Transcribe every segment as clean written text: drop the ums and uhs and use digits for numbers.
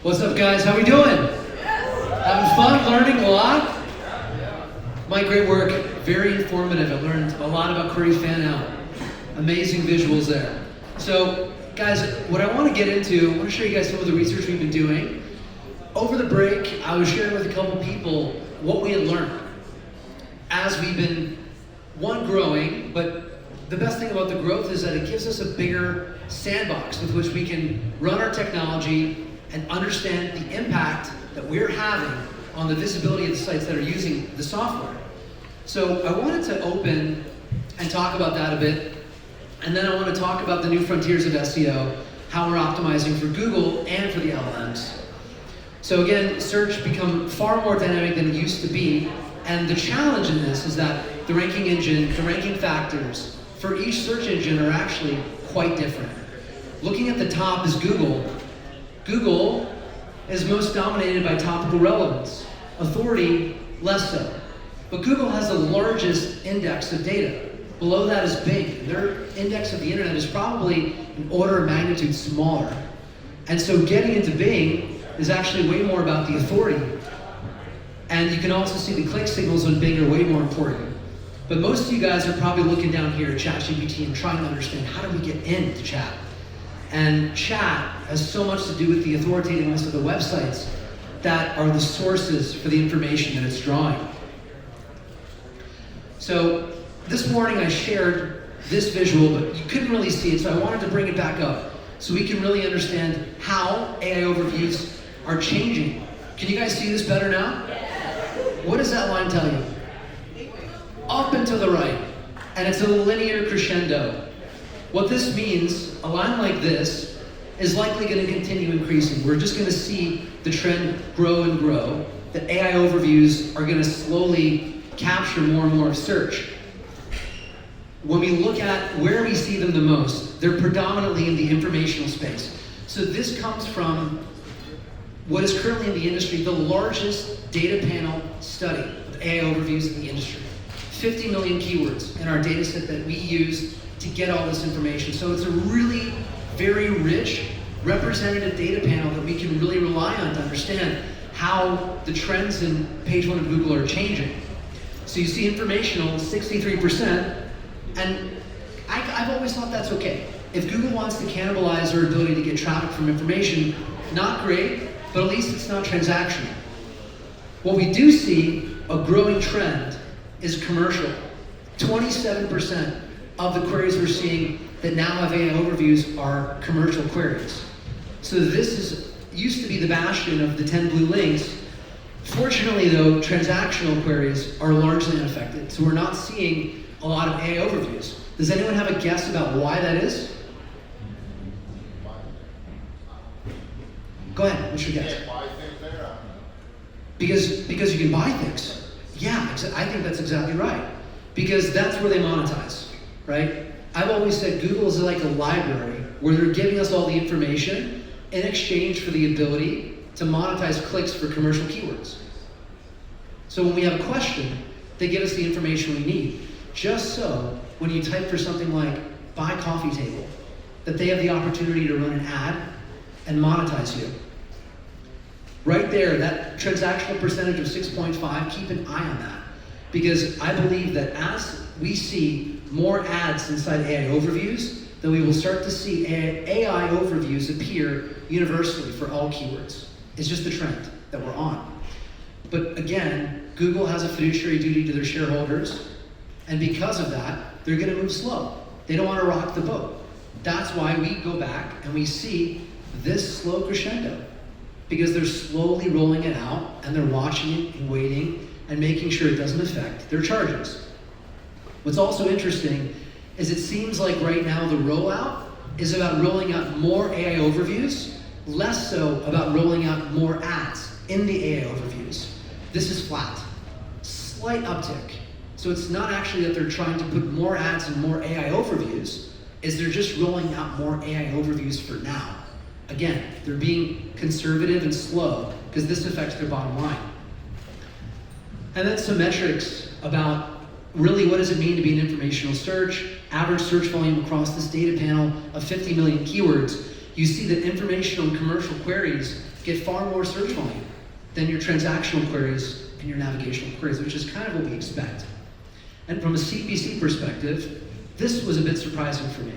What's up, guys? How we doing? Having fun? Learning a lot? My great work, very informative. I learned a lot about query fan out. Amazing visuals there. So, guys, what I want to get into, I want to show you guys some of the research we've been doing. Over the break, I was sharing with a couple people what we had learned as we've been, one, growing, but the best thing about the growth is that it gives us a bigger sandbox with which we can run our technology and understand the impact that we're having on the visibility of the sites that are using the software. So I wanted to open and talk about that a bit, and then I want to talk about the new frontiers of SEO, how we're optimizing for Google and for the LLMs. So again, search become far more dynamic than it used to be, and the challenge in this is that the ranking engine, the ranking factors for each search engine are actually quite different. Looking at the top is Google. Google is most dominated by topical relevance. Authority, less so. But Google has the largest index of data. Below that is Bing. Their index of the internet is probably an order of magnitude smaller. And so getting into Bing is actually way more about the authority. And you can also see the click signals on Bing are way more important. But most of you guys are probably looking down here at ChatGPT and trying to understand, how do we get into chat? And chat has so much to do with the authoritativeness of the websites that are the sources for the information that it's drawing. So this morning I shared this visual, but you couldn't really see it, so I wanted to bring it back up so we can really understand how AI overviews are changing. Can you guys see this better now? What does that line tell you? Up and to the right, and it's a linear crescendo. What this means, a line like this is likely going to continue increasing. We're just going to see the trend grow and grow. The AI overviews are going to slowly capture more and more of search. When we look at where we see them the most, they're predominantly in the informational space. So this comes from what is currently in the industry the largest data panel study of AI overviews in the industry. 50 million keywords in our data set that we use to get all this information. So it's a really very rich representative data panel that we can really rely on to understand how the trends in page one of Google are changing. So you see informational, 63%, and I've always thought that's okay. If Google wants to cannibalize their ability to get traffic from information, not great, but at least it's not transactional. What we do see, a growing trend, is commercial. 27% of the queries we're seeing that now have AI overviews are commercial queries. So this used to be the bastion of the 10 blue links. Fortunately though, transactional queries are largely unaffected. So we're not seeing a lot of AI overviews. Does anyone have a guess about why that is? Go ahead, what's your guess? Because you can buy things. Yeah, I think that's exactly right. Because that's where they monetize, right? I've always said Google is like a library where they're giving us all the information in exchange for the ability to monetize clicks for commercial keywords. So when we have a question, they give us the information we need. Just so when you type for something like buy coffee table, that they have the opportunity to run an ad and monetize you. Right there, that transactional percentage of 6.5, keep an eye on that. Because I believe that as we see more ads inside AI overviews, then we will start to see AI overviews appear universally for all keywords. It's just the trend that we're on. But again, Google has a fiduciary duty to their shareholders, and because of that, they're gonna move slow. They don't wanna rock the boat. That's why we go back and we see this slow crescendo. Because they're slowly rolling it out and they're watching it and waiting and making sure it doesn't affect their charges. What's also interesting is it seems like right now the rollout is about rolling out more AI overviews, less so about rolling out more ads in the AI overviews. This is flat, slight uptick. So it's not actually that they're trying to put more ads and more AI overviews, is they're just rolling out more AI overviews for now. Again, they're being conservative and slow because this affects their bottom line. And then some metrics about really what does it mean to be an informational search, average search volume across this data panel of 50 million keywords. You see that informational and commercial queries get far more search volume than your transactional queries and your navigational queries, which is kind of what we expect. And from a CPC perspective, this was a bit surprising for me,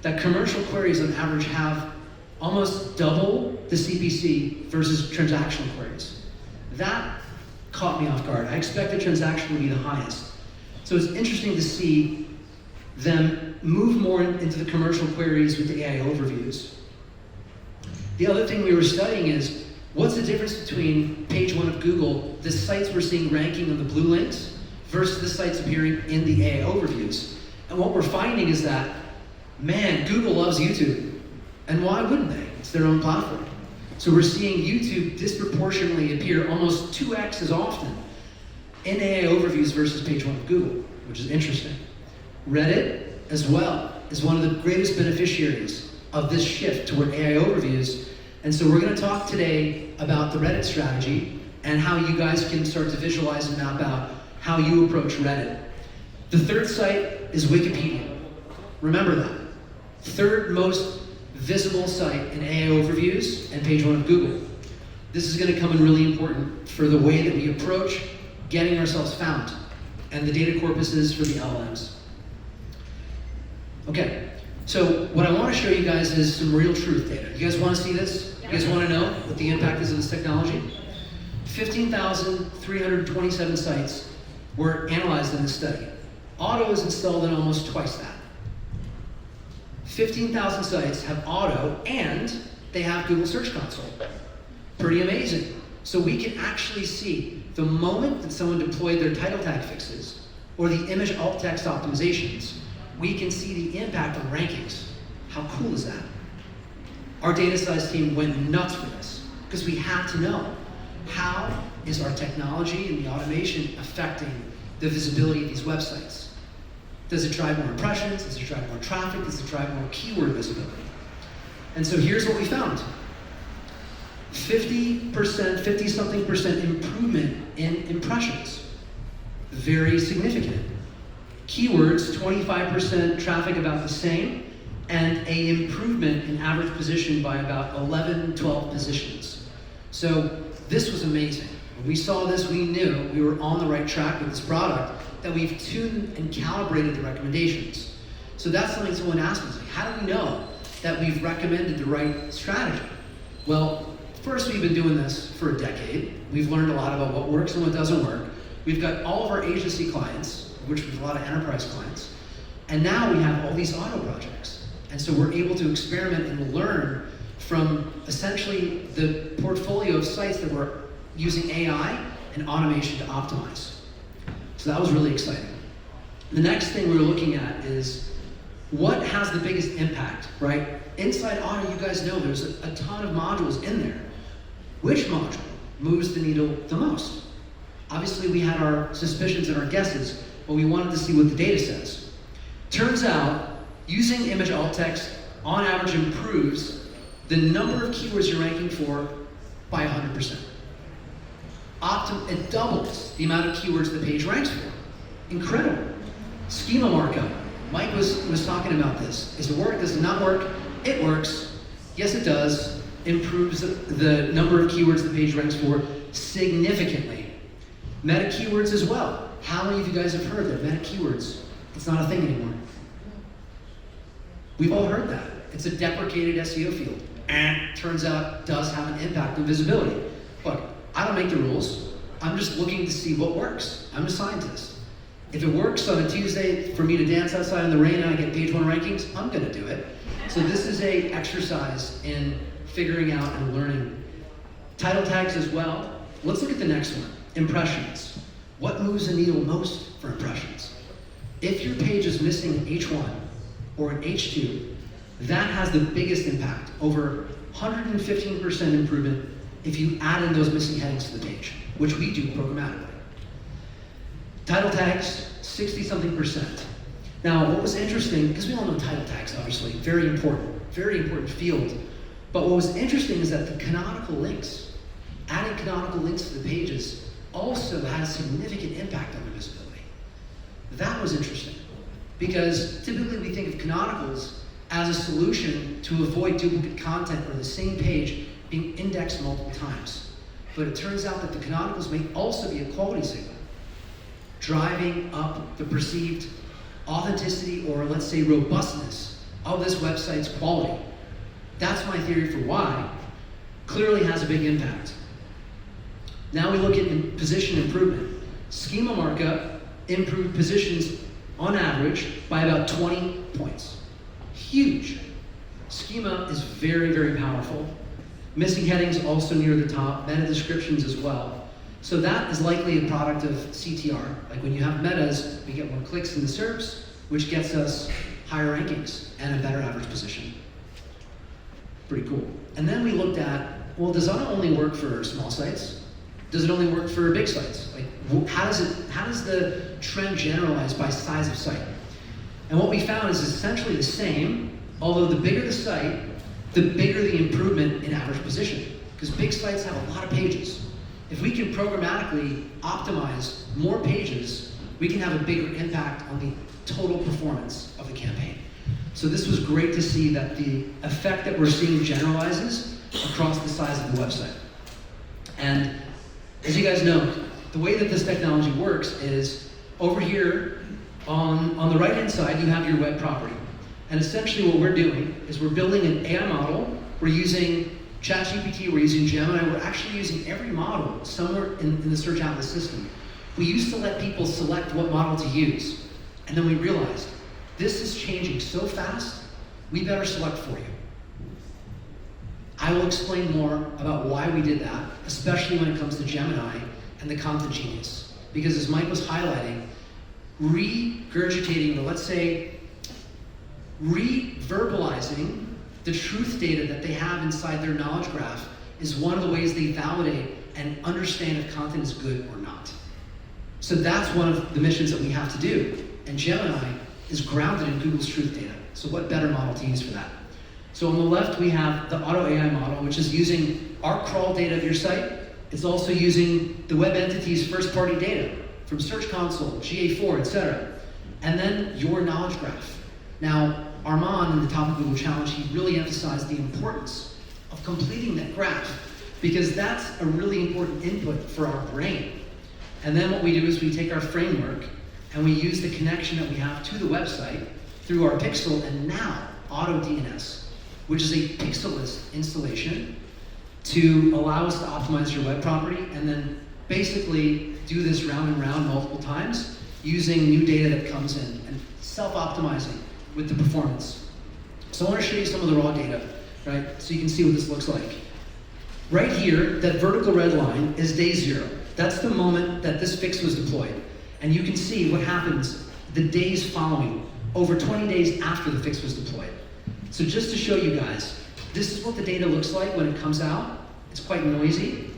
that commercial queries on average have almost double the CPC versus transactional queries. That caught me off guard. I expected transactional to be the highest. So it's interesting to see them move more into the commercial queries with the AI overviews. The other thing we were studying is, what's the difference between page 1 of Google, the sites we're seeing ranking on the blue links, versus the sites appearing in the AI overviews? And what we're finding is that, man, Google loves YouTube. And why wouldn't they? It's their own platform. So we're seeing YouTube disproportionately appear almost 2x as often in AI overviews versus page 1 of Google, which is interesting. Reddit, as well, is one of the greatest beneficiaries of this shift toward AI overviews. And so we're going to talk today about the Reddit strategy and how you guys can start to visualize and map out how you approach Reddit. The third site is Wikipedia. Remember that. Third most visible site in AI overviews and page 1 of Google. This is going to come in really important for the way that we approach getting ourselves found and the data corpuses for the LLMs. Okay, so what I want to show you guys is some real truth data. You guys want to see this? You guys want to know what the impact is of this technology? 15,327 sites were analyzed in this study. Auto is installed in almost twice that. 15,000 sites have Auto and they have Google Search Console. Pretty amazing. So we can actually see the moment that someone deployed their title tag fixes or the image alt text optimizations, we can see the impact on rankings. How cool is that? Our data science team went nuts for this because we had to know, how is our technology and the automation affecting the visibility of these websites? Does it drive more impressions? Does it drive more traffic? Does it drive more keyword visibility? And so here's what we found. 50-something percent improvement in impressions. Very significant. Keywords, 25% traffic about the same, and an improvement in average position by about 11, 12 positions. So this was amazing. When we saw this, we knew we were on the right track with this product, that we've tuned and calibrated the recommendations. So that's something someone asked me, like, how do we know that we've recommended the right strategy? Well, first, we've been doing this for a decade. We've learned a lot about what works and what doesn't work. We've got all of our agency clients, which was a lot of enterprise clients, and now we have all these auto projects. And so we're able to experiment and learn from essentially the portfolio of sites that we're using AI and automation to optimize. So that was really exciting. The next thing we were looking at is what has the biggest impact, right? Inside Auto, you guys know there's a ton of modules in there. Which module moves the needle the most? Obviously, we had our suspicions and our guesses, but we wanted to see what the data says. Turns out, using image alt text on average improves the number of keywords you're ranking for by 100%. It doubles the amount of keywords the page ranks for. Incredible. Schema markup. Mike was talking about this. Does it work? Does it not work? It works. Yes, it does. Improves the number of keywords the page ranks for significantly. Meta keywords as well. How many of you guys have heard that meta keywords? It's not a thing anymore. We've all heard that. It's a deprecated SEO field. Turns out does have an impact on visibility. Look, I don't make the rules. I'm just looking to see what works. I'm a scientist. If it works on a Tuesday for me to dance outside in the rain and I get page 1 rankings, I'm gonna do it. So this is an exercise in figuring out and learning. Title tags as well. Let's look at the next one, impressions. What moves the needle most for impressions? If your page is missing an H1 or an H2, that has the biggest impact, over 115% improvement if you add in those missing headings to the page, which we do programmatically. Title tags, 60-something%. Now, what was interesting, because we all know title tags, obviously, very important field. But what was interesting is that the canonical links, adding canonical links to the pages, also had a significant impact on the visibility. That was interesting, because typically we think of canonicals as a solution to avoid duplicate content or the same page being indexed multiple times. But it turns out that the canonicals may also be a quality signal, driving up the perceived authenticity, or let's say robustness, of this website's quality. That's my theory for why. Clearly has a big impact. Now we look at position improvement. Schema markup improved positions on average by about 20 points. Huge. Schema is very, very powerful. Missing headings also near the top, meta descriptions as well. So that is likely a product of CTR. Like when you have metas, we get more clicks in the SERPs, which gets us higher rankings and a better average position. Pretty cool. And then we looked at, well, does auto only work for small sites? Does it only work for big sites? Like, how does the trend generalize by size of site? And what we found is essentially the same, although the bigger the site, the bigger the improvement in average position. Because big sites have a lot of pages. If we can programmatically optimize more pages, we can have a bigger impact on the total performance of the campaign. So this was great to see that the effect that we're seeing generalizes across the size of the website. And as you guys know, the way that this technology works is over here on the right-hand side, you have your web property. And essentially what we're doing is we're building an AI model. We're using ChatGPT, we're using Gemini, we're actually using every model somewhere in the Search Atlas system. We used to let people select what model to use, and then we realized this is changing so fast, we better select for you. I will explain more about why we did that, especially when it comes to Gemini and the content genius. Because as Mike was highlighting, regurgitating, or let's say, re-verbalizing the truth data that they have inside their knowledge graph is one of the ways they validate and understand if content is good or not. So that's one of the missions that we have to do. And Gemini is grounded in Google's truth data. So what better model to use for that? So on the left, we have the Auto AI model, which is using our crawl data of your site. It's also using the web entity's first-party data from Search Console, GA4, etc. And then your knowledge graph. Now, Armand in the Top of Google Challenge, he really emphasized the importance of completing that graph, because that's a really important input for our brain. And then what we do is we take our framework and we use the connection that we have to the website through our pixel and now Auto DNS, which is a pixelless installation to allow us to optimize your web property and then basically do this round and round multiple times using new data that comes in and self-optimizing with the performance. So I want to show you some of the raw data, right? So you can see what this looks like. Right here, that vertical red line is day 0. That's the moment that this fix was deployed. And you can see what happens the days following, over 20 days after the fix was deployed. So just to show you guys, this is what the data looks like when it comes out. It's quite noisy,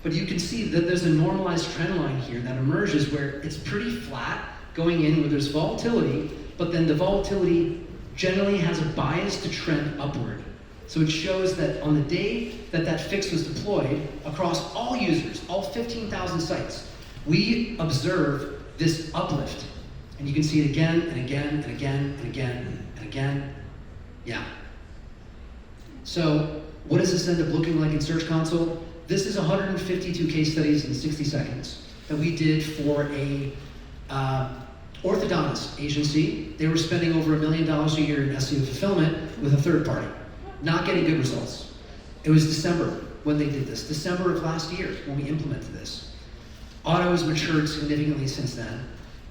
but you can see that there's a normalized trend line here that emerges where it's pretty flat going in, where there's volatility, but then the volatility generally has a bias to trend upward. So it shows that on the day that that fix was deployed across all users, all 15,000 sites, we observe this uplift. And you can see it again and again and again and again and again. Yeah. So what does this end up looking like in Search Console? This is 152 case studies in 60 seconds that we did for a orthodontist agency. They were spending over $1 million a year in SEO fulfillment with a third party, not getting good results. It was December when they did this, December of last year when we implemented this. Auto has matured significantly since then,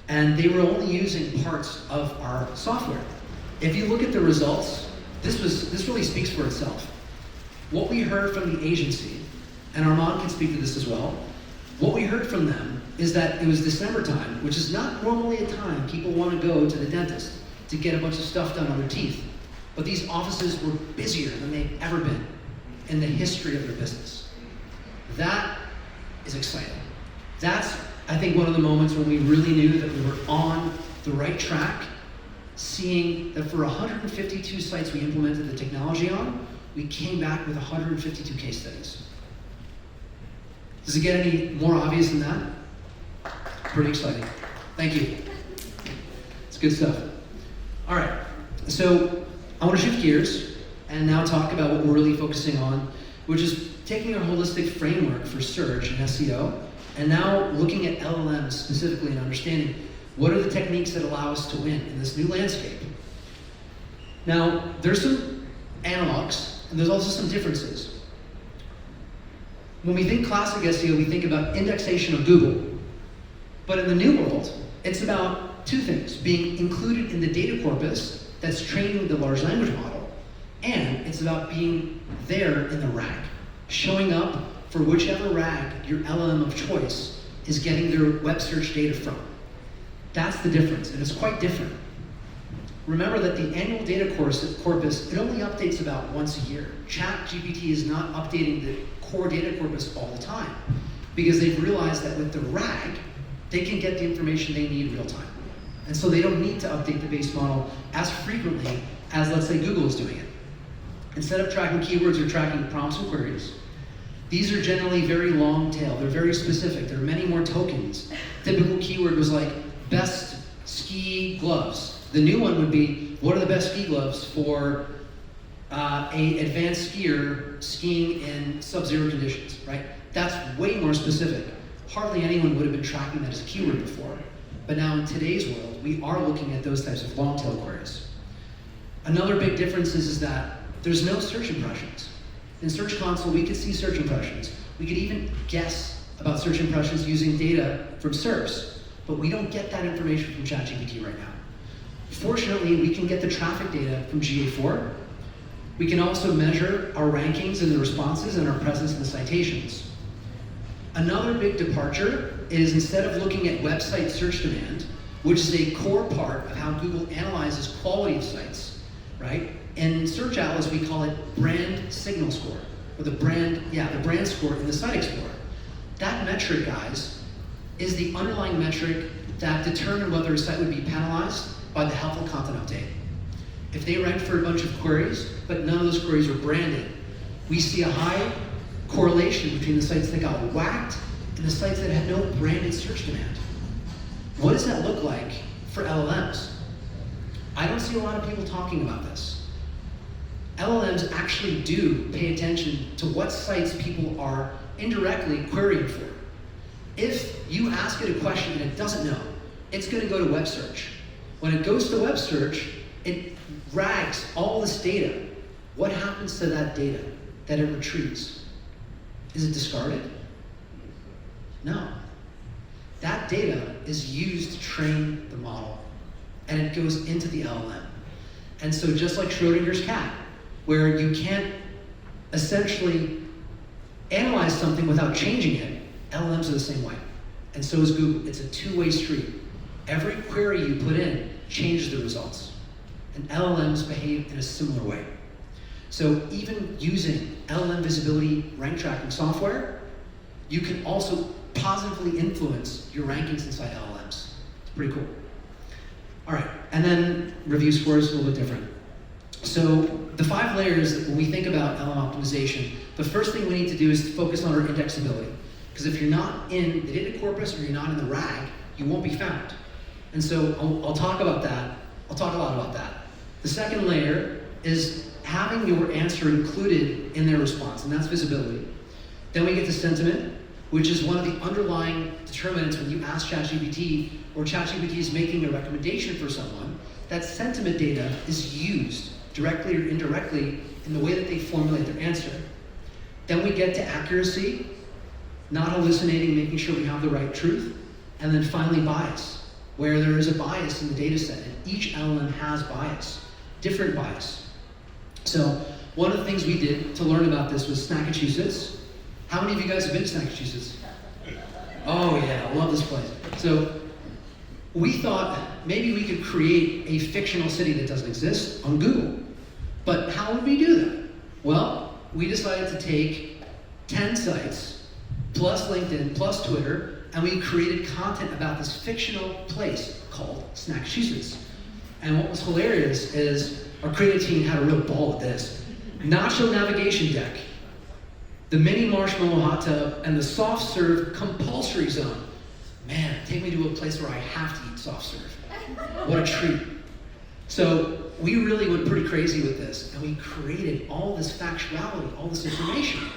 and they were only using parts of our software. If you look at the results, this really speaks for itself. What we heard from the agency, and Armand can speak to this as well, what we heard from them is that it was December time, which is not normally a time people want to go to the dentist to get a bunch of stuff done on their teeth. But these offices were busier than they've ever been in the history of their business. That is exciting. That's, I think, one of the moments when we really knew that we were on the right track, seeing that for 152 sites we implemented the technology on, we came back with 152 case studies. Does it get any more obvious than that? Pretty exciting. Thank you. It's good stuff. All right, so I want to shift gears and now talk about what we're really focusing on which is taking a holistic framework for search and SEO, and now looking at LLMs specifically and understanding what are the techniques that allow us to win in this new landscape. Now, there's some analogs, and there's also some differences. When we think classic SEO, we think about indexation of Google. But in the new world, it's about two things: being included in the data corpus that's training the large language model, and it's about being there in the RAG, showing up for whichever RAG your LLM of choice is getting their web search data from. That's the difference, and it's quite different. Remember that the annual data corpus, it only updates about once a year. ChatGPT is not updating the core data corpus all the time, because they've realized that with the RAG, they can get the information they need real time. And so they don't need to update the base model as frequently as, let's say, Google is doing it. Instead of tracking keywords or tracking prompts and queries, these are generally very long tail. They're very specific. There are many more tokens. Typical keyword was like best ski gloves. The new one would be, what are the best ski gloves for a advanced skier skiing in sub-zero conditions, right? That's way more specific. Hardly anyone would have been tracking that as a keyword before. But now in today's world, we are looking at those types of long tail queries. Another big difference is that there's no search impressions. In Search Console, we could see search impressions. We could even guess about search impressions using data from SERPs, but we don't get that information from ChatGPT right now. Fortunately, we can get the traffic data from GA4. We can also measure our rankings and the responses and our presence in the citations. Another big departure is, instead of looking at website search demand, which is a core part of how Google analyzes quality of sites, right? In Search Atlas, we call it brand signal score, or the brand score in the Site Explorer. That metric, guys, is the underlying metric that determines whether a site would be penalized by the helpful content update. If they rank for a bunch of queries, but none of those queries were branded, we see a high correlation between the sites that got whacked and the sites that had no branded search demand. What does that look like for LLMs? I don't see a lot of people talking about this. LLMs actually do pay attention to what sites people are indirectly querying for. If you ask it a question and it doesn't know, it's going to go to web search. When it goes to web search, it rags all this data. What happens to that data that it retrieves? Is it discarded? No. That data is used to train the model, and it goes into the LLM. And so just like Schrodinger's cat, where you can't essentially analyze something without changing it, LLMs are the same way. And so is Google. It's a two-way street. Every query you put in changes the results. And LLMs behave in a similar way. So even using LLM visibility rank tracking software, you can also positively influence your rankings inside LLMs. It's pretty cool. All right, and then review scores is a little bit different. So the 5 layers that when we think about LLM optimization, the first thing we need to do is to focus on our indexability. Because if you're not in the data corpus or you're not in the RAG, you won't be found. And so I'll talk about that. I'll talk a lot about that. The second layer is having your answer included in their response, and that's visibility. Then we get to sentiment, which is one of the underlying determinants when you ask ChatGPT, or ChatGPT is making a recommendation for someone, that sentiment data is used directly or indirectly in the way that they formulate their answer. Then we get to accuracy, not hallucinating, making sure we have the right truth. And then finally bias, where there is a bias in the data set, and each LLM has bias, different bias. So one of the things we did to learn about this was Snackachussetts. How many of you guys have been to Snackachussetts? Oh yeah, I love this place. So we thought maybe we could create a fictional city that doesn't exist on Google. But how would we do that? Well, we decided to take 10 sites, plus LinkedIn, plus Twitter, and we created content about this fictional place called Snackachussetts. And what was hilarious is our creative team had a real ball with this. Nacho navigation deck, the mini marshmallow hot tub, and the soft serve compulsory zone. Man, take me to a place where I have to eat soft serve. What a treat. So we really went pretty crazy with this, and we created all this factuality, all this information.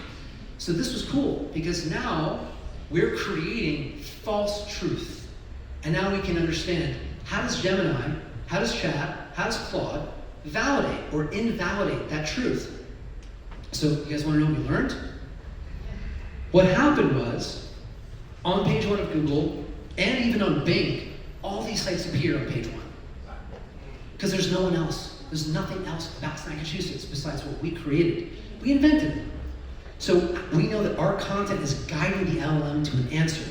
So this was cool, because now we're creating false truth. And now we can understand, how does Gemini, how does Chat, how does Claude validate or invalidate that truth? So you guys want to know what we learned? What happened was, on page 1 of Google, and even on Bing, all these sites appear on page 1. Because there's no one else. There's nothing else about Snackachussetts besides what we created. We invented it. So we know that our content is guiding the LLM to an answer.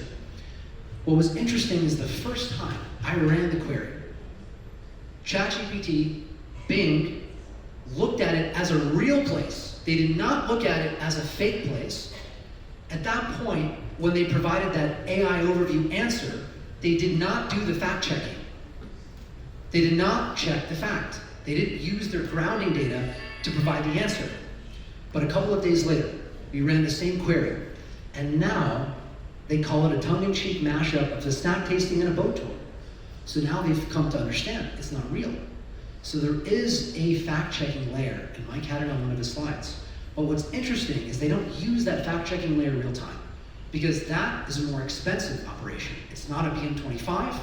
What was interesting is the first time I ran the query, ChatGPT, Bing, looked at it as a real place. They did not look at it as a fake place. At that point, when they provided that AI overview answer, they did not do the fact checking. They did not check the fact. They didn't use their grounding data to provide the answer. But a couple of days later, we ran the same query, and now they call it a tongue-in-cheek mashup of the snack tasting and a boat tour. So now they've come to understand it's not real. So there is a fact-checking layer, and Mike had it on one of his slides. But what's interesting is they don't use that fact-checking layer real time, because that is a more expensive operation. It's not a BM25,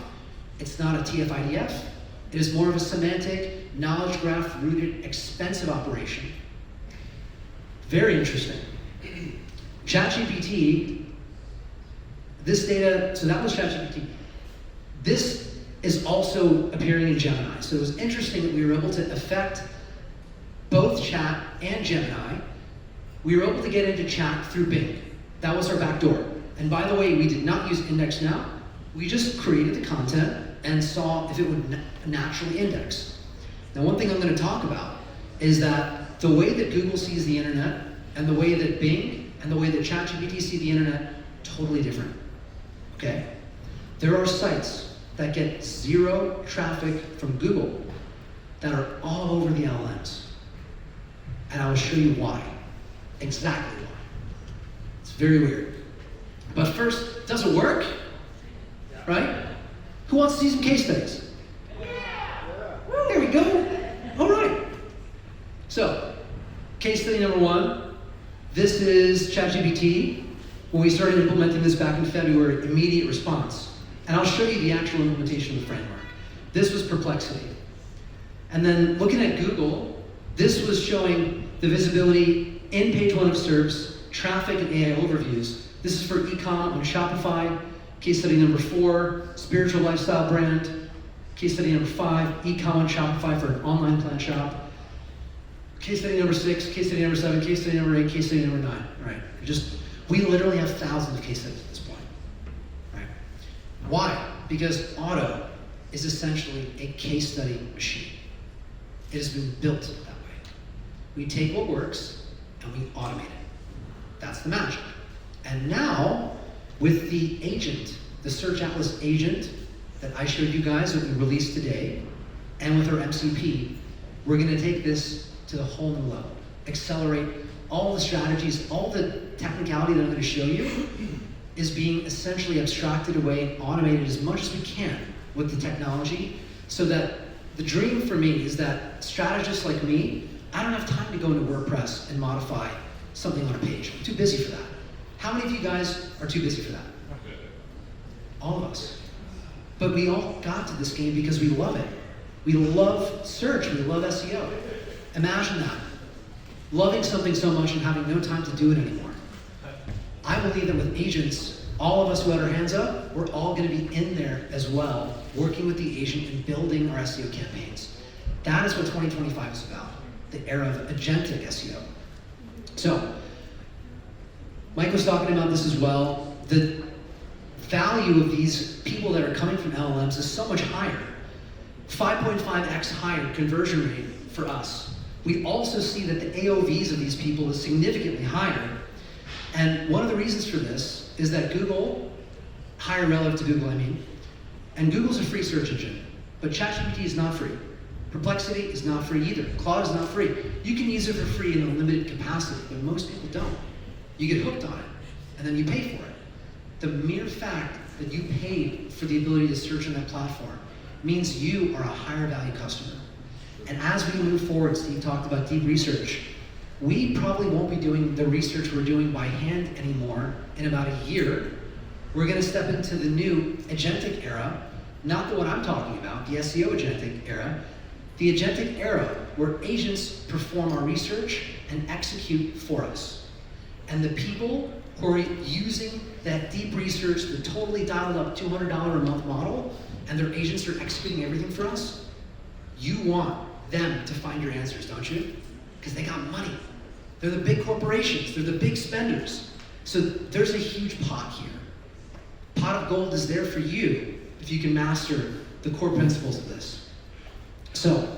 it's not a TF-IDF, it is more of a semantic, knowledge graph rooted, expensive operation. Very interesting. ChatGPT, this data, so that was ChatGPT. This is also appearing in Gemini. So it was interesting that we were able to affect both Chat and Gemini. We were able to get into Chat through Bing. That was our back door. And by the way, we did not use IndexNow. We just created the content and saw if it would naturally index. Now, one thing I'm going to talk about is that the way that Google sees the internet and the way that Bing and the way that ChatGPT see the internet, totally different, okay? There are sites that get 0 traffic from Google that are all over the LLMs. And I will show you why, exactly why. It's very weird. But first, does it work? Right? Who wants to see some case studies? There we go. All right. So, case study number 1. This is ChatGPT. When we started implementing this back in February, immediate response. And I'll show you the actual implementation of the framework. This was Perplexity. And then looking at Google, this was showing the visibility in page 1 of SERPs, traffic and AI overviews. This is for e-com on Shopify. Case study number 4, spiritual lifestyle brand. Case study number 5, e-com on Shopify for an online plant shop. Case study number 6, case study number 7, case study number 8, case study number 9. All right, we literally have thousands of case studies at this point. Right? Why? Because OTTO is essentially a case study machine. It has been built that way. We take what works and we automate it. That's the magic. And now, with the agent, the Search Atlas agent that I showed you guys that we released today, and with our MCP, we're going to take this to the whole new level. Accelerate all the strategies, all the technicality that I'm going to show you is being essentially abstracted away and automated as much as we can with the technology, so that the dream for me is that strategists like me, I don't have time to go into WordPress and modify something on a page. I'm too busy for that. How many of you guys are too busy for that? All of us. But we all got to this game because we love it. We love search, we love SEO. Imagine that. Loving something so much and having no time to do it anymore. I believe that with agents, all of us who had our hands up, we're all going to be in there as well, working with the agent and building our SEO campaigns. That is what 2025 is about, the era of agentic SEO. So, Mike was talking about this as well. The value of these people that are coming from LLMs is so much higher. 5.5x higher conversion rate for us. We also see that the AOVs of these people is significantly higher. And one of the reasons for this is that Google, higher relative to Google, and Google's a free search engine, but ChatGPT is not free. Perplexity is not free either. Claude is not free. You can use it for free in a limited capacity, but most people don't. You get hooked on it, and then you pay for it. The mere fact that you paid for the ability to search on that platform means you are a higher value customer. And as we move forward, Steve talked about deep research. We probably won't be doing the research we're doing by hand anymore in about a year. We're going to step into the new agentic era, not the one I'm talking about, the SEO agentic era, the agentic era where agents perform our research and execute for us. And the people who are using that deep research, the totally dialed up $200 a month model, and their agents are executing everything for us, you want them to find your answers, don't you? Because they got money. They're the big corporations, they're the big spenders. So there's a huge pot here. Pot of gold is there for you if you can master the core principles of this. So,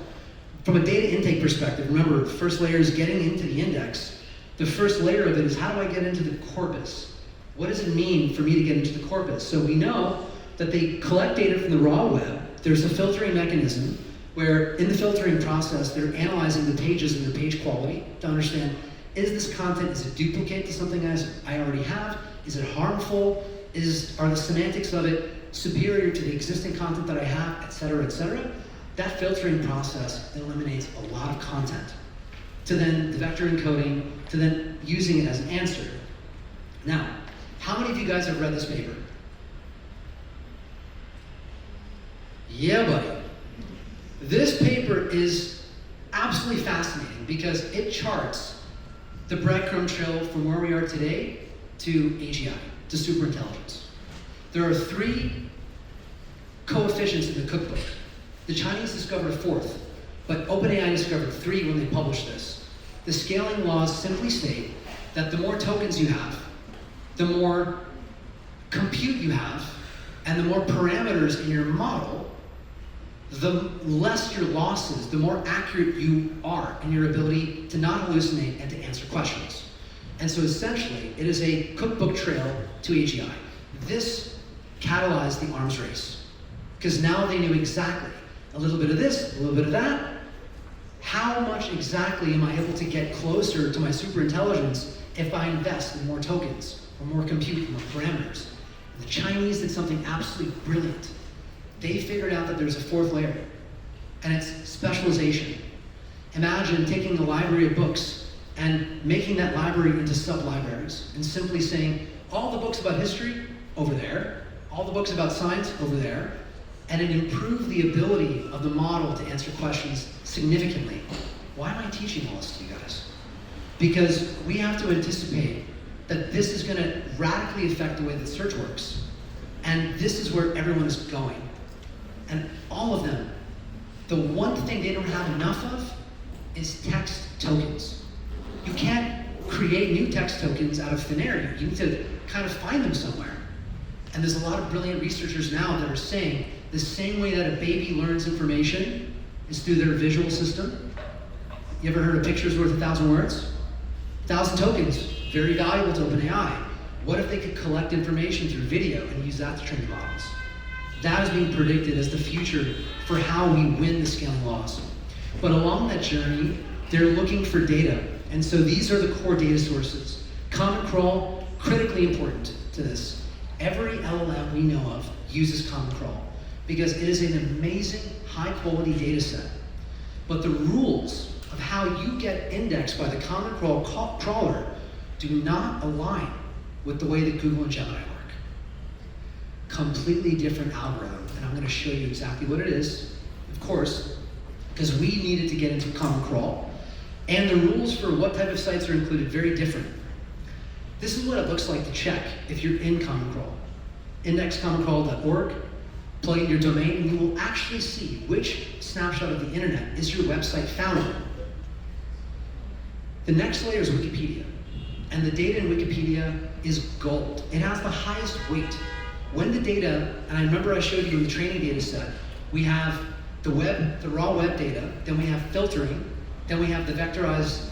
from a data intake perspective, remember, the first layer is getting into the index. The first layer of it is how do I get into the corpus? What does it mean for me to get into the corpus? So we know that they collect data from the raw web. There's a filtering mechanism where in the filtering process, they're analyzing the pages and their page quality to understand, is this content, is it duplicate to something I already have? Is it harmful? Are the semantics of it superior to the existing content that I have, et cetera, et cetera? That filtering process eliminates a lot of content. To then the vector encoding, to then using it as an answer. Now, how many of you guys have read this paper? Yeah, buddy. This paper is absolutely fascinating because it charts the breadcrumb trail from where we are today to AGI, to superintelligence. There are 3 coefficients in the cookbook. The Chinese discovered a 4th, but OpenAI discovered 3 when they published this. The scaling laws simply state that the more tokens you have, the more compute you have, and the more parameters in your model, the less your losses, the more accurate you are in your ability to not hallucinate and to answer questions. And so essentially, it is a cookbook trail to AGI. This catalyzed the arms race, because now they knew exactly a little bit of this, a little bit of that. How much exactly am I able to get closer to my superintelligence if I invest in more tokens, or more compute, or more parameters? And the Chinese did something absolutely brilliant. They figured out that there's a 4th layer, and it's specialization. Imagine taking a library of books and making that library into sub-libraries, and simply saying, all the books about history, over there, all the books about science, over there, and it improved the ability of the model to answer questions significantly. Why am I teaching all this to you guys? Because we have to anticipate that this is going to radically affect the way that search works. And this is where everyone is going. And all of them, the one thing they don't have enough of is text tokens. You can't create new text tokens out of thin air. You need to kind of find them somewhere. And there's a lot of brilliant researchers now that are saying the same way that a baby learns information is through their visual system. You ever heard a picture's worth 1,000 words? 1,000 tokens, very valuable to OpenAI. What if they could collect information through video and use that to train models? That is being predicted as the future for how we win the scaling laws. But along that journey, they're looking for data. And so these are the core data sources. Common Crawl, critically important to this. Every LLM we know of uses Common Crawl because it is an amazing, high-quality data set. But the rules of how you get indexed by the Common Crawl crawler do not align with the way that Google and Gemini work. Completely different algorithm, and I'm going to show you exactly what it is, of course, because we needed to get into Common Crawl, and the rules for what type of sites are included very different. This is what it looks like to check if you're in Common Crawl. Indexcommoncrawl.org, plug in your domain, and you will actually see which snapshot of the internet is your website found in. The next layer is Wikipedia, and the data in Wikipedia is gold. It has the highest weight. When the data, and I remember I showed you in the training data set, we have the web, the raw web data, then we have filtering, then we have the vectorized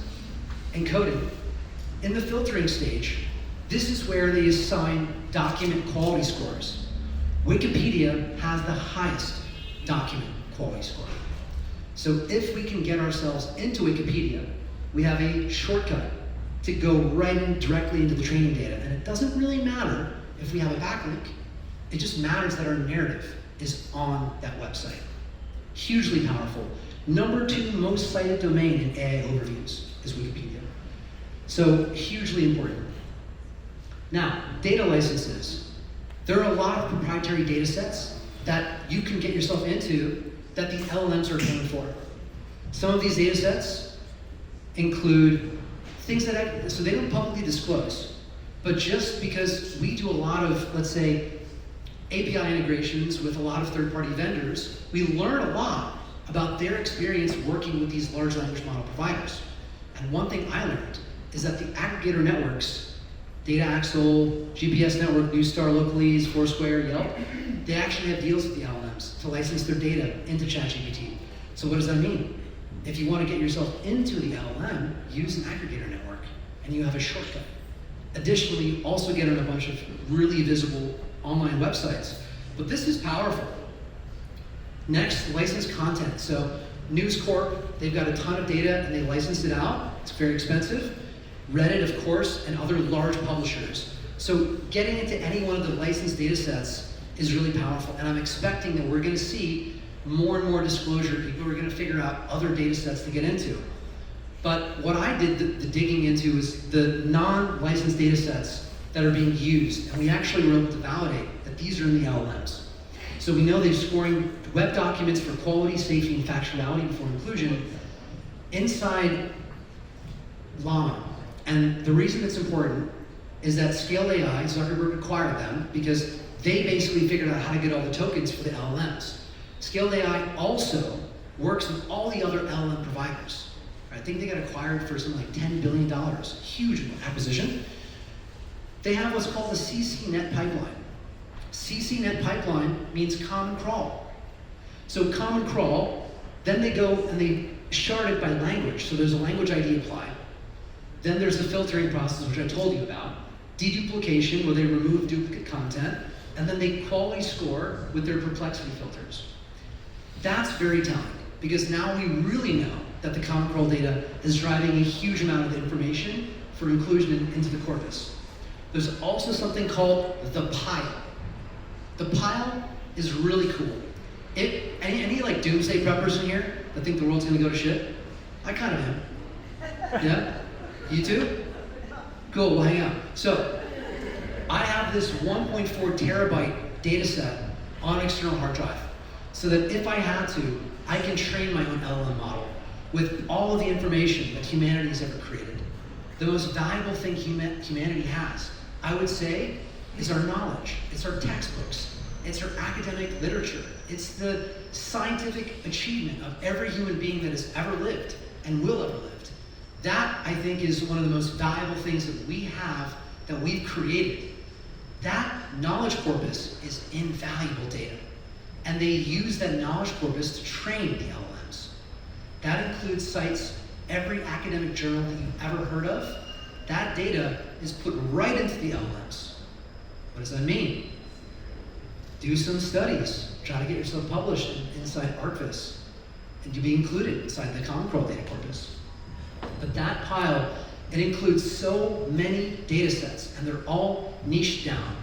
encoding. In the filtering stage, this is where they assign document quality scores. Wikipedia has the highest document quality score. So if we can get ourselves into Wikipedia, we have a shortcut to go right in directly into the training data. And it doesn't really matter if we have a backlink. It just matters that our narrative is on that website. Hugely powerful. Number 2 most cited domain in AI overviews is Wikipedia. So hugely important. Now, data licenses. There are a lot of proprietary data sets that you can get yourself into that the LLMs are paying for. Some of these data sets include things that, so they don't publicly disclose, but just because we do a lot of, let's say, API integrations with a lot of third-party vendors, we learn a lot about their experience working with these large language model providers. And one thing I learned is that the aggregator networks, DataAxle, GPS Network, Newstar, Localese, Foursquare, Yelp, they actually have deals with the LLMs to license their data into ChatGPT. So what does that mean? If you want to get yourself into the LLM, use an aggregator network, and you have a shortcut. Additionally, you also get on a bunch of really visible online websites. But this is powerful. Next, licensed content. So News Corp, they've got a ton of data and they license it out. It's very expensive. Reddit, of course, and other large publishers. So getting into any one of the licensed data sets is really powerful. And I'm expecting that we're going to see more and more disclosure. People are going to figure out other data sets to get into. But what I did the digging into is the non-licensed data sets that are being used. And we actually were able to validate that these are in the LLMs. So we know they're scoring web documents for quality, safety, and factuality before inclusion inside Llama. And the reason it's important is that Scaled AI, Zuckerberg acquired them because they basically figured out how to get all the tokens for the LLMs. Scaled AI also works with all the other LLM providers. I think they got acquired for something like $10 billion, huge acquisition. They have what's called the CCNet pipeline. CCNet pipeline means common crawl. So common crawl, then they go and they shard it by language. So there's a language ID applied. Then there's the filtering process, which I told you about. Deduplication, where they remove duplicate content. And then they quality score with their perplexity filters. That's very telling, because now we really know that the common crawl data is driving a huge amount of the information for inclusion into the corpus. There's also something called the pile. The pile is really cool. Any like doomsday preppers in here that think the world's gonna go to shit? I kind of am. Yeah? You too? Cool, we'll hang out. So, I have this 1.4 terabyte data set on external hard drive, so that if I had to, I can train my own LLM model with all of the information that humanity has ever created. The most valuable thing humanity has, I would say, is our knowledge. It's our textbooks. It's our academic literature. It's the scientific achievement of every human being that has ever lived and will ever live. That, I think, is one of the most valuable things that we have, that we've created. That knowledge corpus is invaluable data. And they use that knowledge corpus to train the LLMs. That includes sites, every academic journal that you've ever heard of. That data is put right into the LLMs. What does that mean? Do some studies. Try to get yourself published inside ArcVis. And you'll be included inside the common crawl data corpus. But that pile, it includes so many data sets, and they're all niched down.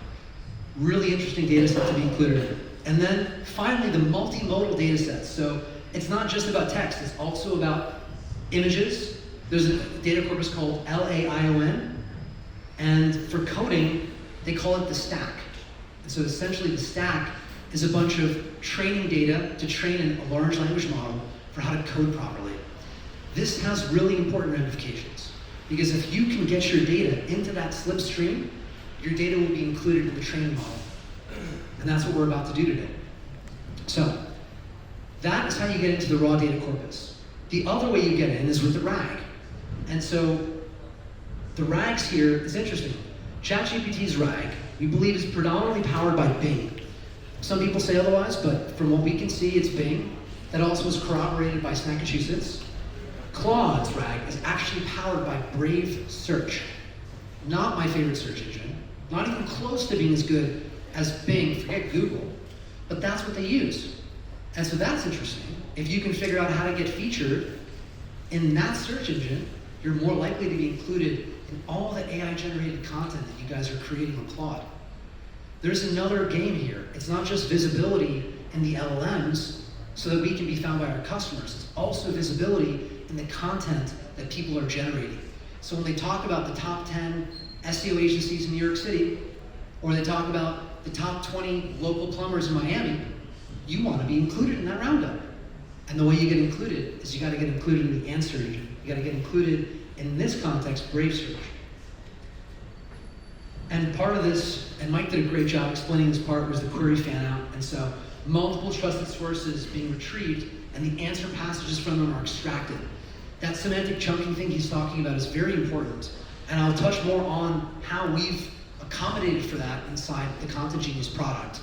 Really interesting data sets to be included in. And then finally, the multimodal data sets. So it's not just about text, it's also about images. There's a data corpus called LAION, and for coding, they call it the stack. And so essentially the stack is a bunch of training data to train a large language model for how to code properly. This has really important ramifications, because if you can get your data into that slipstream, your data will be included in the training model. And that's what we're about to do today. So, that is how you get into the raw data corpus. The other way you get in is with the RAG. And so, the RAGs here is interesting. ChatGPT's RAG, we believe, is predominantly powered by Bing. Some people say otherwise, but from what we can see, it's Bing. That also is corroborated by Snackachussetts. Claude's RAG is actually powered by Brave Search. Not my favorite search engine. Not even close to being as good as Bing, forget Google. But that's what they use. And so that's interesting. If you can figure out how to get featured in that search engine, you're more likely to be included in all the AI-generated content that you guys are creating on Claude. There's another game here. It's not just visibility in the LLMs, so that we can be found by our customers. It's also visibility in the content that people are generating. So when they talk about the top 10 SEO agencies in New York City, or they talk about the top 20 local plumbers in Miami, you want to be included in that roundup. And the way you get included is you got to get included in the answer engine. You got to get included, in this context, Brave Search. And part of this, and Mike did a great job explaining this part, was the query fan out. And so multiple trusted sources being retrieved and the answer passages from them are extracted. That semantic chunking thing he's talking about is very important. And I'll touch more on how we've accommodated for that inside the Content Genius product.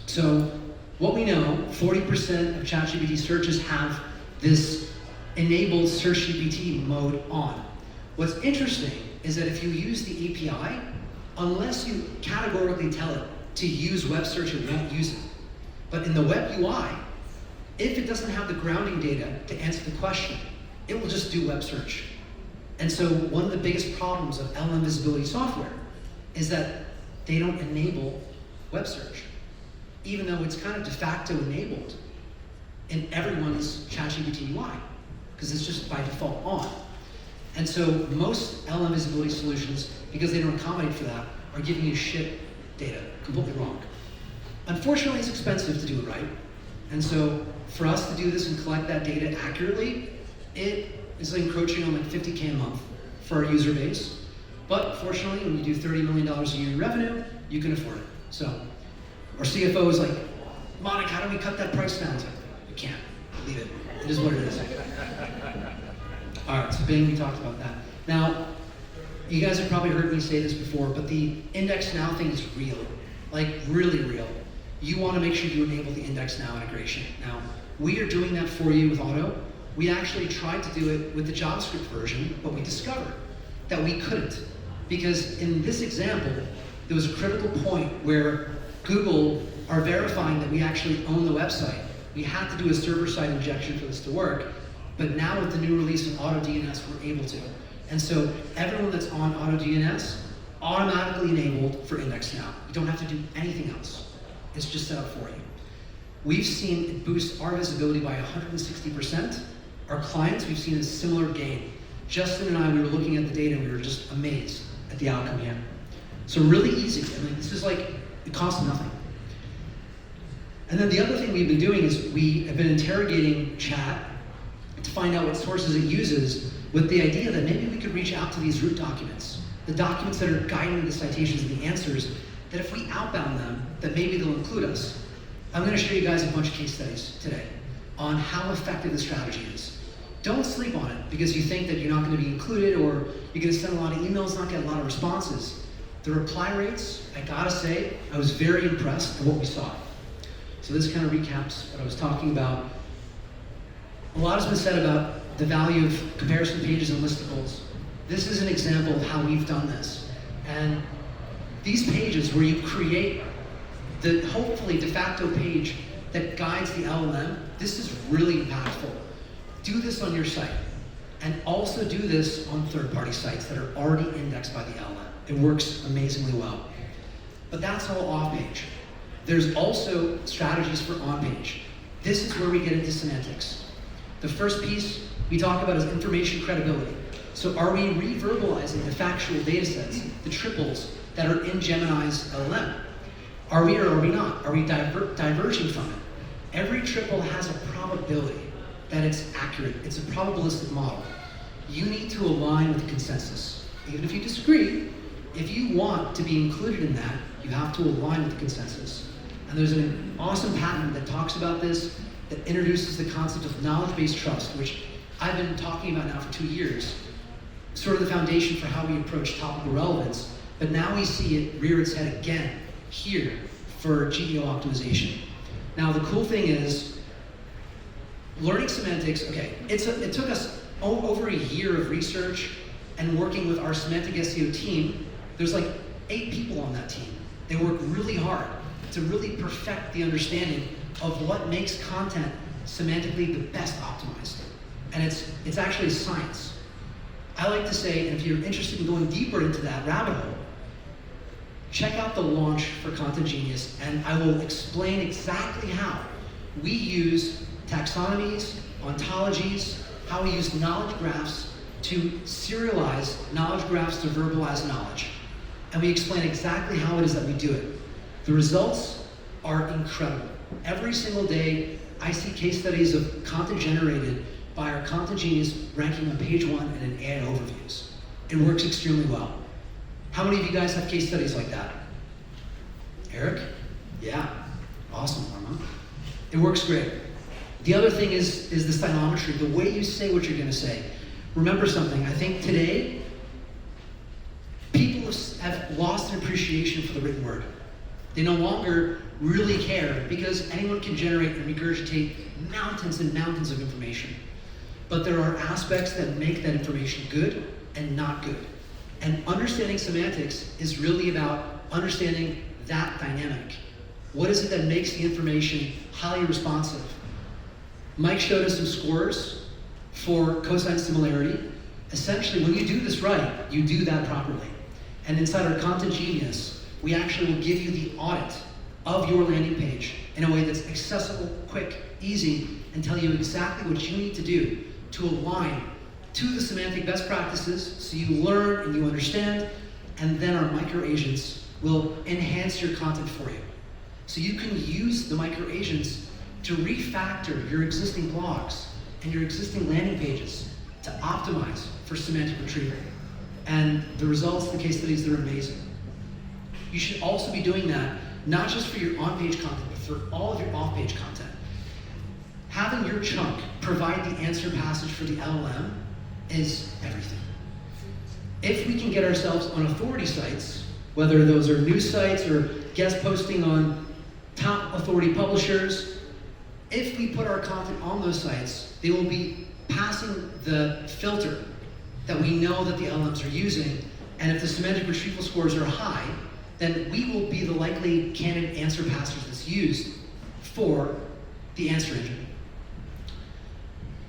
So what we know, 40% of ChatGPT searches have this enabled Search GPT mode on. What's interesting is that if you use the API, unless you categorically tell it to use web search, it won't use it. But in the web UI, if it doesn't have the grounding data to answer the question, it will just do web search. And so one of the biggest problems of LLM visibility software is that they don't enable web search, even though it's kind of de facto enabled in everyone's ChatGPT UI, because it's just by default on. And so most LLM visibility solutions, because they don't accommodate for that, are giving you shit data, completely wrong. Unfortunately, it's expensive to do it right. And so for us to do this and collect that data accurately, it is encroaching on like $50K a month for our user base. But fortunately, when you do $30 million a year in revenue, you can afford it. So our CFO is like, Manick, how do we cut that price down? It's like, we can't, leave it. It is what it is. All right, so Bing, we talked about that. Now, you guys have probably heard me say this before, but the IndexNow thing is real, like really real. You want to make sure you enable the IndexNow integration. Now, we are doing that for you with OTTO. We actually tried to do it with the JavaScript version, but we discovered that we couldn't. Because in this example, there was a critical point where Google are verifying that we actually own the website. We had to do a server-side injection for this to work, but now with the new release of AutoDNS, we're able to. And so everyone that's on AutoDNS, automatically enabled for IndexNow. You don't have to do anything else. It's just set up for you. We've seen it boost our visibility by 160%. Our clients, we've seen a similar gain. Justin and I, we were looking at the data and we were just amazed at the outcome here. So really easy. I mean, this is like, it costs nothing. And then the other thing we've been doing is we have been interrogating chat to find out what sources it uses with the idea that maybe we could reach out to these root documents, the documents that are guiding the citations and the answers, that if we outbound them, that maybe they'll include us. I'm going to show you guys a bunch of case studies today on how effective the strategy is. Don't sleep on it because you think that you're not going to be included or you're going to send a lot of emails, not get a lot of responses. The reply rates, I gotta say, I was very impressed with what we saw. So this kind of recaps what I was talking about. A lot has been said about the value of comparison pages and listicles. This is an example of how we've done this. And these pages where you create the hopefully de facto page that guides the LLM, this is really impactful. Do this on your site. And also do this on third-party sites that are already indexed by the LLM. It works amazingly well. But that's all off-page. There's also strategies for on-page. This is where we get into semantics. The first piece we talk about is information credibility. So are we reverbalizing the factual data sets, the triples that are in Gemini's LLM? Are we or are we not? Are we diverging from it? Every triple has a probability that it's accurate. It's a probabilistic model. You need to align with the consensus. Even if you disagree, if you want to be included in that, you have to align with the consensus. And there's an awesome patent that talks about this, that introduces the concept of knowledge-based trust, which I've been talking about now for 2 years, sort of the foundation for how we approach topical relevance, but now we see it rear its head again here for GEO optimization. Now the cool thing is, learning semantics, okay, it took us over a year of research and working with our semantic SEO team. There's like 8 people on that team. They work really hard to really perfect the understanding of what makes content semantically the best optimized. And it's actually science. I like to say, and if you're interested in going deeper into that rabbit hole, check out the launch for Content Genius, and I will explain exactly how we use taxonomies, ontologies, how we use knowledge graphs to serialize knowledge graphs to verbalize knowledge. And we explain exactly how it is that we do it. The results are incredible. Every single day, I see case studies of content generated by our content genius ranking on page 1 and in AI overviews. It works extremely well. How many of you guys have case studies like that? Eric? Yeah, awesome, Norma. It works great. The other thing is the stylometry, the way you say what you're gonna say. Remember something, I think today, people have lost an appreciation for the written word. They no longer really care because anyone can generate and regurgitate mountains and mountains of information. But there are aspects that make that information good and not good. And understanding semantics is really about understanding that dynamic. What is it that makes the information highly responsive? Mike showed us some scores for cosine similarity. Essentially, when you do this right, you do that properly. And inside our Content Genius, we actually will give you the audit of your landing page in a way that's accessible, quick, easy, and tell you exactly what you need to do to align to the semantic best practices so you learn and you understand, and then our micro agents will enhance your content for you. So you can use the micro agents to refactor your existing blogs and your existing landing pages to optimize for semantic retrieval. And the results, the case studies, they're amazing. You should also be doing that, not just for your on-page content, but for all of your off-page content. Having your chunk provide the answer passage for the LLM is everything. If we can get ourselves on authority sites, whether those are news sites or guest posting on top authority publishers, if we put our content on those sites, they will be passing the filter that we know that the LLMs are using, and if the semantic retrieval scores are high, then we will be the likely candidate answer passage that's used for the answer engine.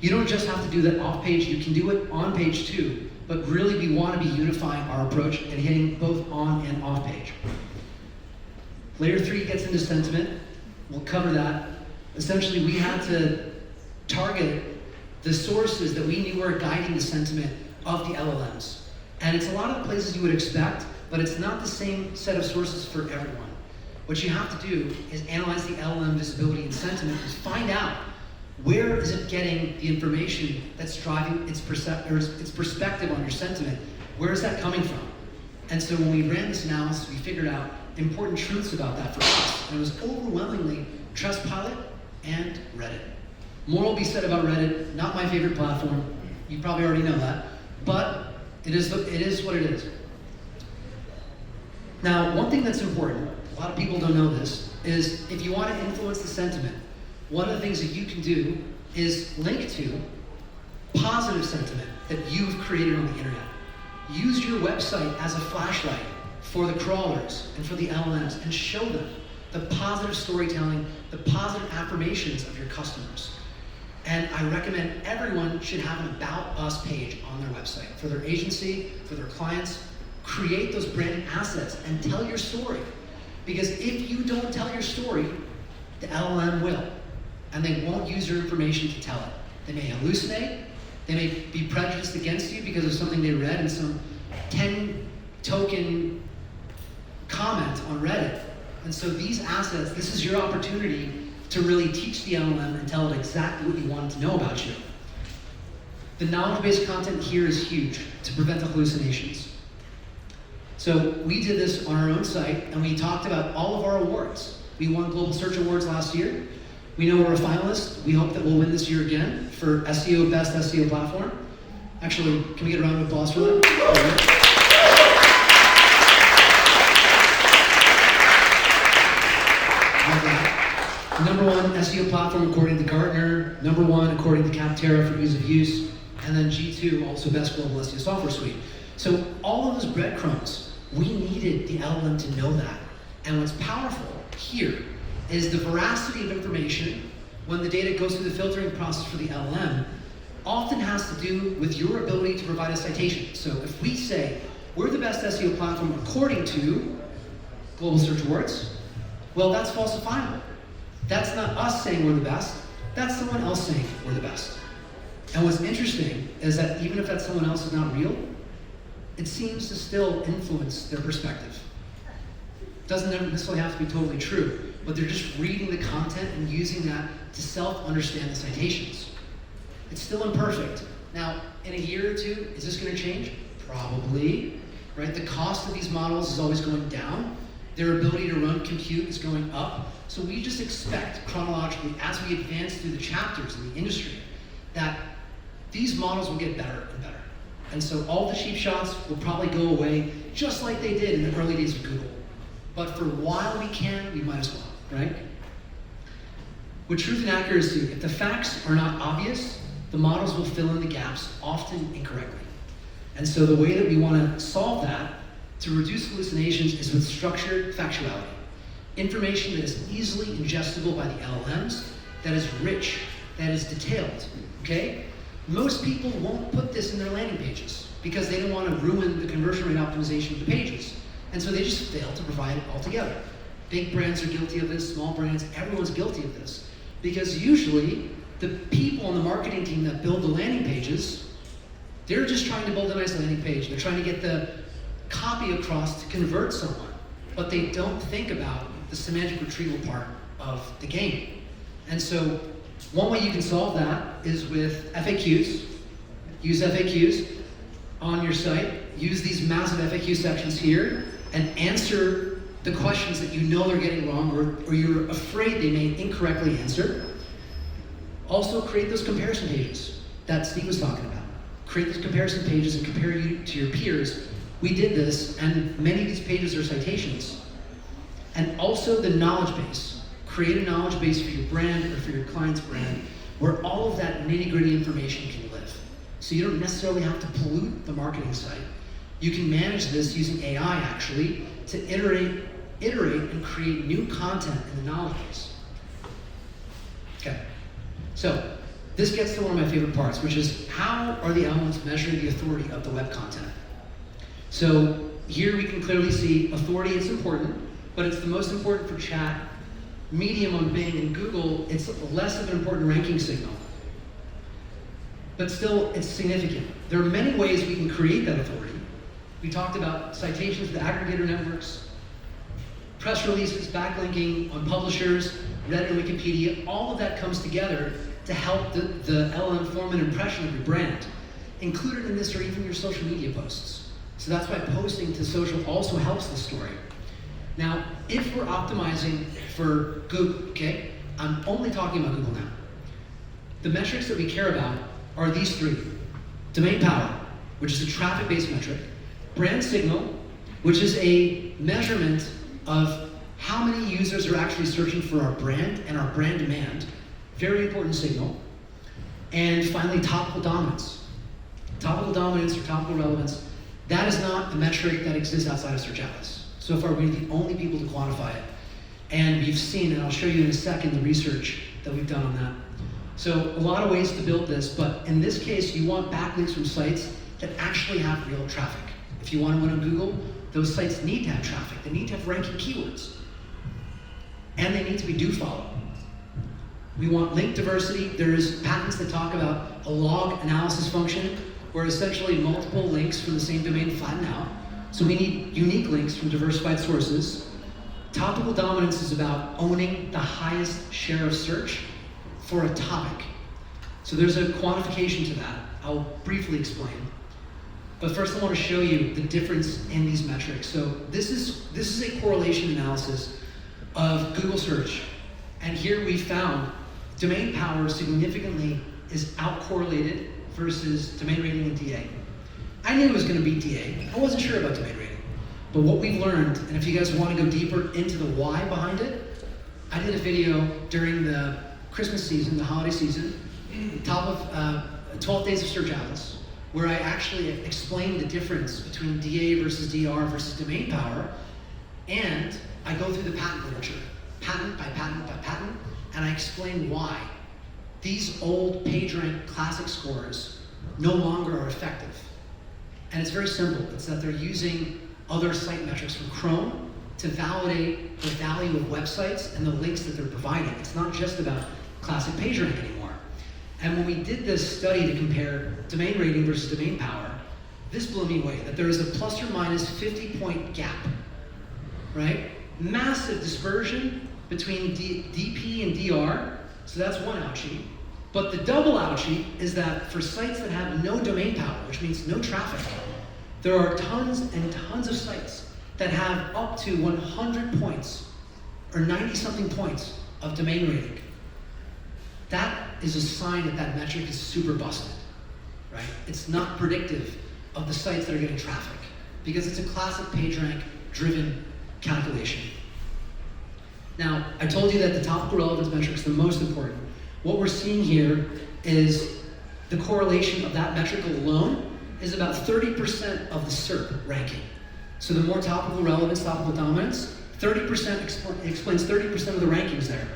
You don't just have to do that off page, you can do it on page too, but really we want to be unifying our approach and hitting both on and off page. Layer 3 gets into sentiment. We'll cover that. Essentially, we had to target the sources that we knew were guiding the sentiment of the LLMs. And it's a lot of the places you would expect, but it's not the same set of sources for everyone. What you have to do is analyze the LLM visibility and sentiment and find out where is it getting the information that's driving its perspective on your sentiment. Where is that coming from? And so when we ran this analysis, we figured out important truths about that for us. And it was overwhelmingly Trustpilot and Reddit. More will be said about Reddit, not my favorite platform. You probably already know that. But it is what it is. Now, one thing that's important, a lot of people don't know this, is if you want to influence the sentiment, one of the things that you can do is link to positive sentiment that you've created on the internet. Use your website as a flashlight for the crawlers and for the LLMs and show them the positive storytelling, the positive affirmations of your customers. And I recommend everyone should have an About Us page on their website for their agency, for their clients. Create those branded assets and tell your story. Because if you don't tell your story, the LLM will. And they won't use your information to tell it. They may hallucinate, they may be prejudiced against you because of something they read in some 10-token comment on Reddit. And so these assets, this is your opportunity to really teach the LLM and tell it exactly what you want it to know about you. The knowledge-based content here is huge to prevent the hallucinations. So we did this on our own site, and we talked about all of our awards. We won Global Search Awards last year. We know we're a finalist. We hope that we'll win this year again for SEO Best SEO Platform. Actually, can we get a round of applause for that? #1 SEO platform according to Gartner, #1 according to Capterra for ease of use, and then G2 also Best Global SEO Software Suite. So all of those breadcrumbs, we needed the LLM to know that. And what's powerful here is the veracity of information when the data goes through the filtering process for the LLM often has to do with your ability to provide a citation. So if we say, we're the best SEO platform according to Global Search Awards, well, that's falsifiable. That's not us saying we're the best, that's someone else saying we're the best. And what's interesting is that even if that someone else is not real, it seems to still influence their perspective. Doesn't necessarily have to be totally true, but they're just reading the content and using that to self-understand the citations. It's still imperfect. Now, in a year or two, is this going to change? Probably, right? The cost of these models is always going down. Their ability to run compute is going up. So we just expect chronologically, as we advance through the chapters in the industry, that these models will get better and better. And so all the cheap shots will probably go away, just like they did in the early days of Google. But for while we can, we might as well, right? With truth and accuracy, if the facts are not obvious, the models will fill in the gaps, often incorrectly. And so the way that we want to solve that to reduce hallucinations is with structured factuality. Information that is easily ingestible by the LLMs, that is rich, that is detailed, okay? Most people won't put this in their landing pages because they don't want to ruin the conversion rate optimization of the pages. And so they just fail to provide it altogether. Big brands are guilty of this, small brands, everyone's guilty of this. Because usually, the people on the marketing team that build the landing pages, they're just trying to build a nice landing page. They're trying to get the copy across to convert someone. But they don't think about the semantic retrieval part of the game. And so, one way you can solve that is with FAQs. Use FAQs on your site. Use these massive FAQ sections here and answer the questions that you know they're getting wrong or you're afraid they may incorrectly answer. Also, create those comparison pages that Steve was talking about. Create those comparison pages and compare you to your peers. We did this, and many of these pages are citations. And also the knowledge base. Create a knowledge base for your brand or for your client's brand where all of that nitty-gritty information can live. So you don't necessarily have to pollute the marketing site. You can manage this using AI, actually, to iterate and create new content in the knowledge base. Okay, so this gets to one of my favorite parts, which is how are the LLMs measuring the authority of the web content? So here we can clearly see authority is important, but it's the most important for chat. Medium on Bing and Google, it's less of an important ranking signal. But still, it's significant. There are many ways we can create that authority. We talked about citations to aggregator networks, press releases, backlinking on publishers, Reddit and Wikipedia. All of that comes together to help the LLM form an impression of your brand. Included in this are even your social media posts. So that's why posting to social also helps the story. Now, if we're optimizing for Google, okay, I'm only talking about Google now. The metrics that we care about are these three. Domain power, which is a traffic-based metric. Brand signal, which is a measurement of how many users are actually searching for our brand and our brand demand. Very important signal. And finally, topical dominance. Topical dominance or topical relevance, that is not a metric that exists outside of Search Atlas. So far, we're the only people to quantify it. And we've seen, and I'll show you in a second, the research that we've done on that. So a lot of ways to build this, but in this case, you want backlinks from sites that actually have real traffic. If you want to win on Google, those sites need to have traffic. They need to have ranking keywords. And they need to be do follow. We want link diversity. There's patents that talk about a log analysis function where essentially multiple links from the same domain flatten out. So we need unique links from diversified sources. Topical dominance is about owning the highest share of search for a topic. So there's a quantification to that. I'll briefly explain. But first I want to show you the difference in these metrics. So this is a correlation analysis of Google search. And here we found domain power significantly is out-correlated versus domain rating and DA. I knew it was going to be DA. I wasn't sure about domain rating. But what we've learned, and if you guys want to go deeper into the why behind it, I did a video during the Christmas season, the holiday season, top of 12 days of Search Atlas, where I actually explained the difference between DA versus DR versus domain power, and I go through the patent literature, patent by patent by patent, and I explain why these old PageRank classic scores no longer are effective. And it's very simple. It's that they're using other site metrics from Chrome to validate the value of websites and the links that they're providing. It's not just about classic PageRank anymore. And when we did this study to compare domain rating versus domain power, this blew me away, that there is a plus or minus 50-point gap, right? Massive dispersion between DP and DR, so that's one ouchie. But the double ouchie is that for sites that have no domain power, which means no traffic, there are tons and tons of sites that have up to 100 points, or 90-something points of domain rating. That is a sign that that metric is super busted, right? It's not predictive of the sites that are getting traffic, because it's a classic PageRank-driven calculation. Now, I told you that the topical relevance metric is the most important. What we're seeing here is the correlation of that metric alone is about 30% of the SERP ranking. So the more topical relevance, topical dominance, 30% explains 30% of the rankings there.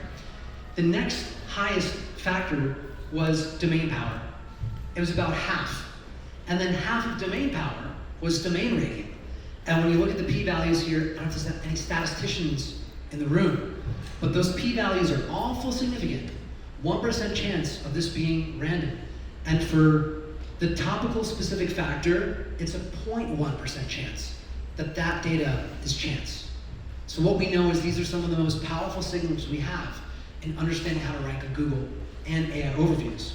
The next highest factor was domain power. It was about half. And then half of domain power was domain rating. And when you look at the p-values here, I don't know if there's any statisticians in the room, but those p-values are awful significant. 1% chance of this being random. And for the topical specific factor, it's a 0.1% chance that that data is chance. So what we know is these are some of the most powerful signals we have in understanding how to rank on Google and AI overviews.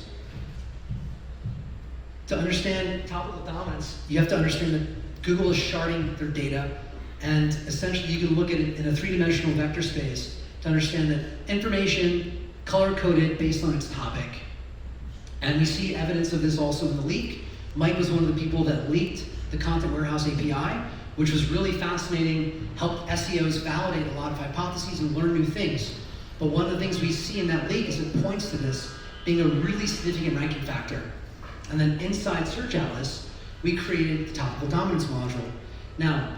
To understand topical dominance, you have to understand that Google is sharding their data, and essentially you can look at it in a three-dimensional vector space to understand that information color-coded based on its topic. And we see evidence of this also in the leak. Mike was one of the people that leaked the Content Warehouse API, which was really fascinating, helped SEOs validate a lot of hypotheses and learn new things. But one of the things we see in that leak is it points to this being a really significant ranking factor. And then inside Search Atlas, we created the topical dominance module. Now,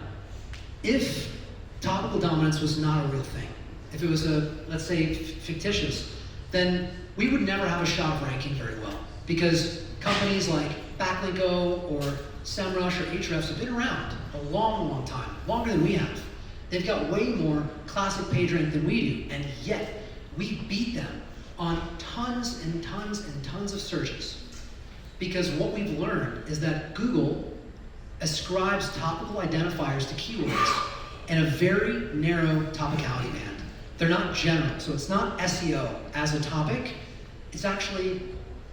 if topical dominance was not a real thing, if it was a, let's say, fictitious, then we would never have a shot of ranking very well, because companies like Backlinko or SEMrush or Ahrefs have been around a long, long time, longer than we have. They've got way more classic PageRank than we do, and yet we beat them on tons and tons and tons of searches. Because what we've learned is that Google ascribes topical identifiers to keywords in a very narrow topicality band. They're not general, so it's not SEO as a topic, it's actually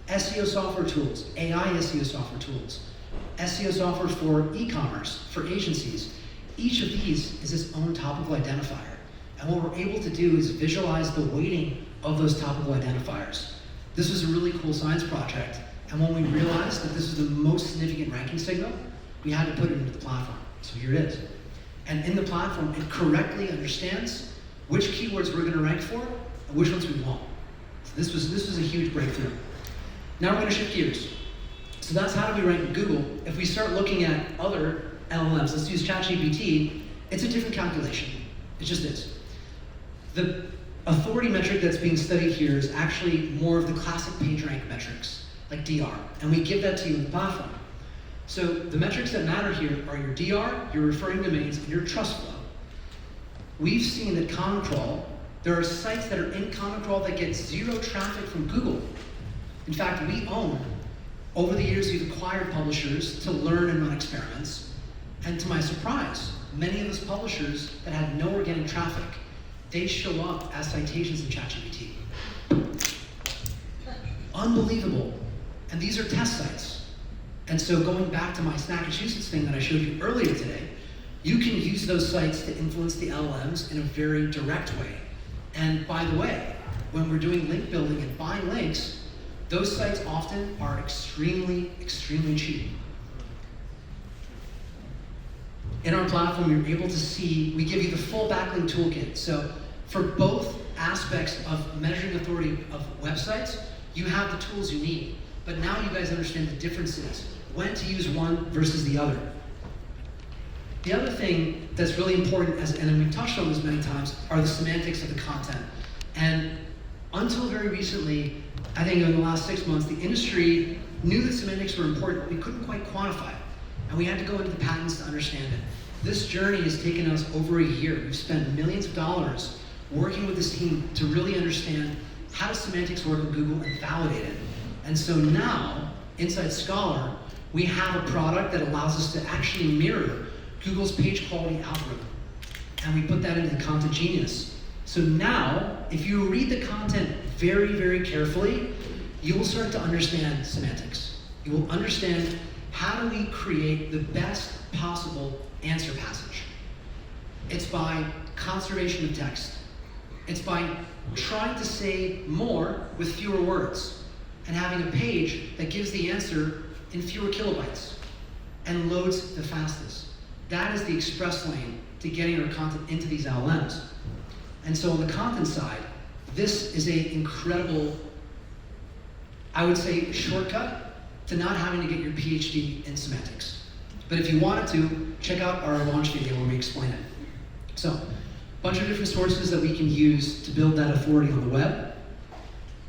SEO software tools, AI SEO software tools, SEO software for e-commerce, for agencies. Each of these is its own topical identifier. And what we're able to do is visualize the weighting of those topical identifiers. This was a really cool science project, and when we realized that this was the most significant ranking signal, we had to put it into the platform. So here it is. And in the platform, it correctly understands which keywords we're going to rank for and which ones we won't. So this was a huge breakthrough. Now we're going to shift gears. So that's how do we rank in Google. If we start looking at other LLMs, let's use ChatGPT, it's a different calculation. It just is. The authority metric that's being studied here is actually more of the classic PageRank metrics, like DR, and we give that to you in the platform. So the metrics that matter here are your DR, your referring domains, and your trust flow. We've seen that Common Crawl, there are sites that are in Common Crawl that get zero traffic from Google. In fact, we own, over the years we've acquired publishers to learn and run experiments, and to my surprise, many of those publishers that had no organic traffic, they show up as citations in ChatGPT. Unbelievable. And these are test sites. And so going back to my Snackachussetts thing that I showed you earlier today, you can use those sites to influence the LLMs in a very direct way. And by the way, when we're doing link building and buying links, those sites often are extremely, extremely cheap. In our platform, you're able to see, we give you the full backlink toolkit. So for both aspects of measuring authority of websites, you have the tools you need. But now you guys understand the differences, when to use one versus the other. The other thing that's really important, and we've touched on this many times, are the semantics of the content. And until very recently, I think in the last 6 months, the industry knew that semantics were important, but we couldn't quite quantify it. And we had to go into the patents to understand it. This journey has taken us over a year. We've spent millions of dollars working with this team to really understand how does semantics work in Google and validate it. And so now, inside Scholar, we have a product that allows us to actually mirror Google's page quality algorithm. And we put that into the Content Genius. So now, if you read the content very, very carefully, you will start to understand semantics. You will understand how do we create the best possible answer passage. It's by conservation of text. It's by trying to say more with fewer words and having a page that gives the answer in fewer kilobytes and loads the fastest. That is the express lane to getting our content into these LLMs. And so on the content side, this is an incredible, I would say, shortcut to not having to get your PhD in semantics. But if you wanted to, check out our launch video where we explain it. So, a bunch of different sources that we can use to build that authority on the web.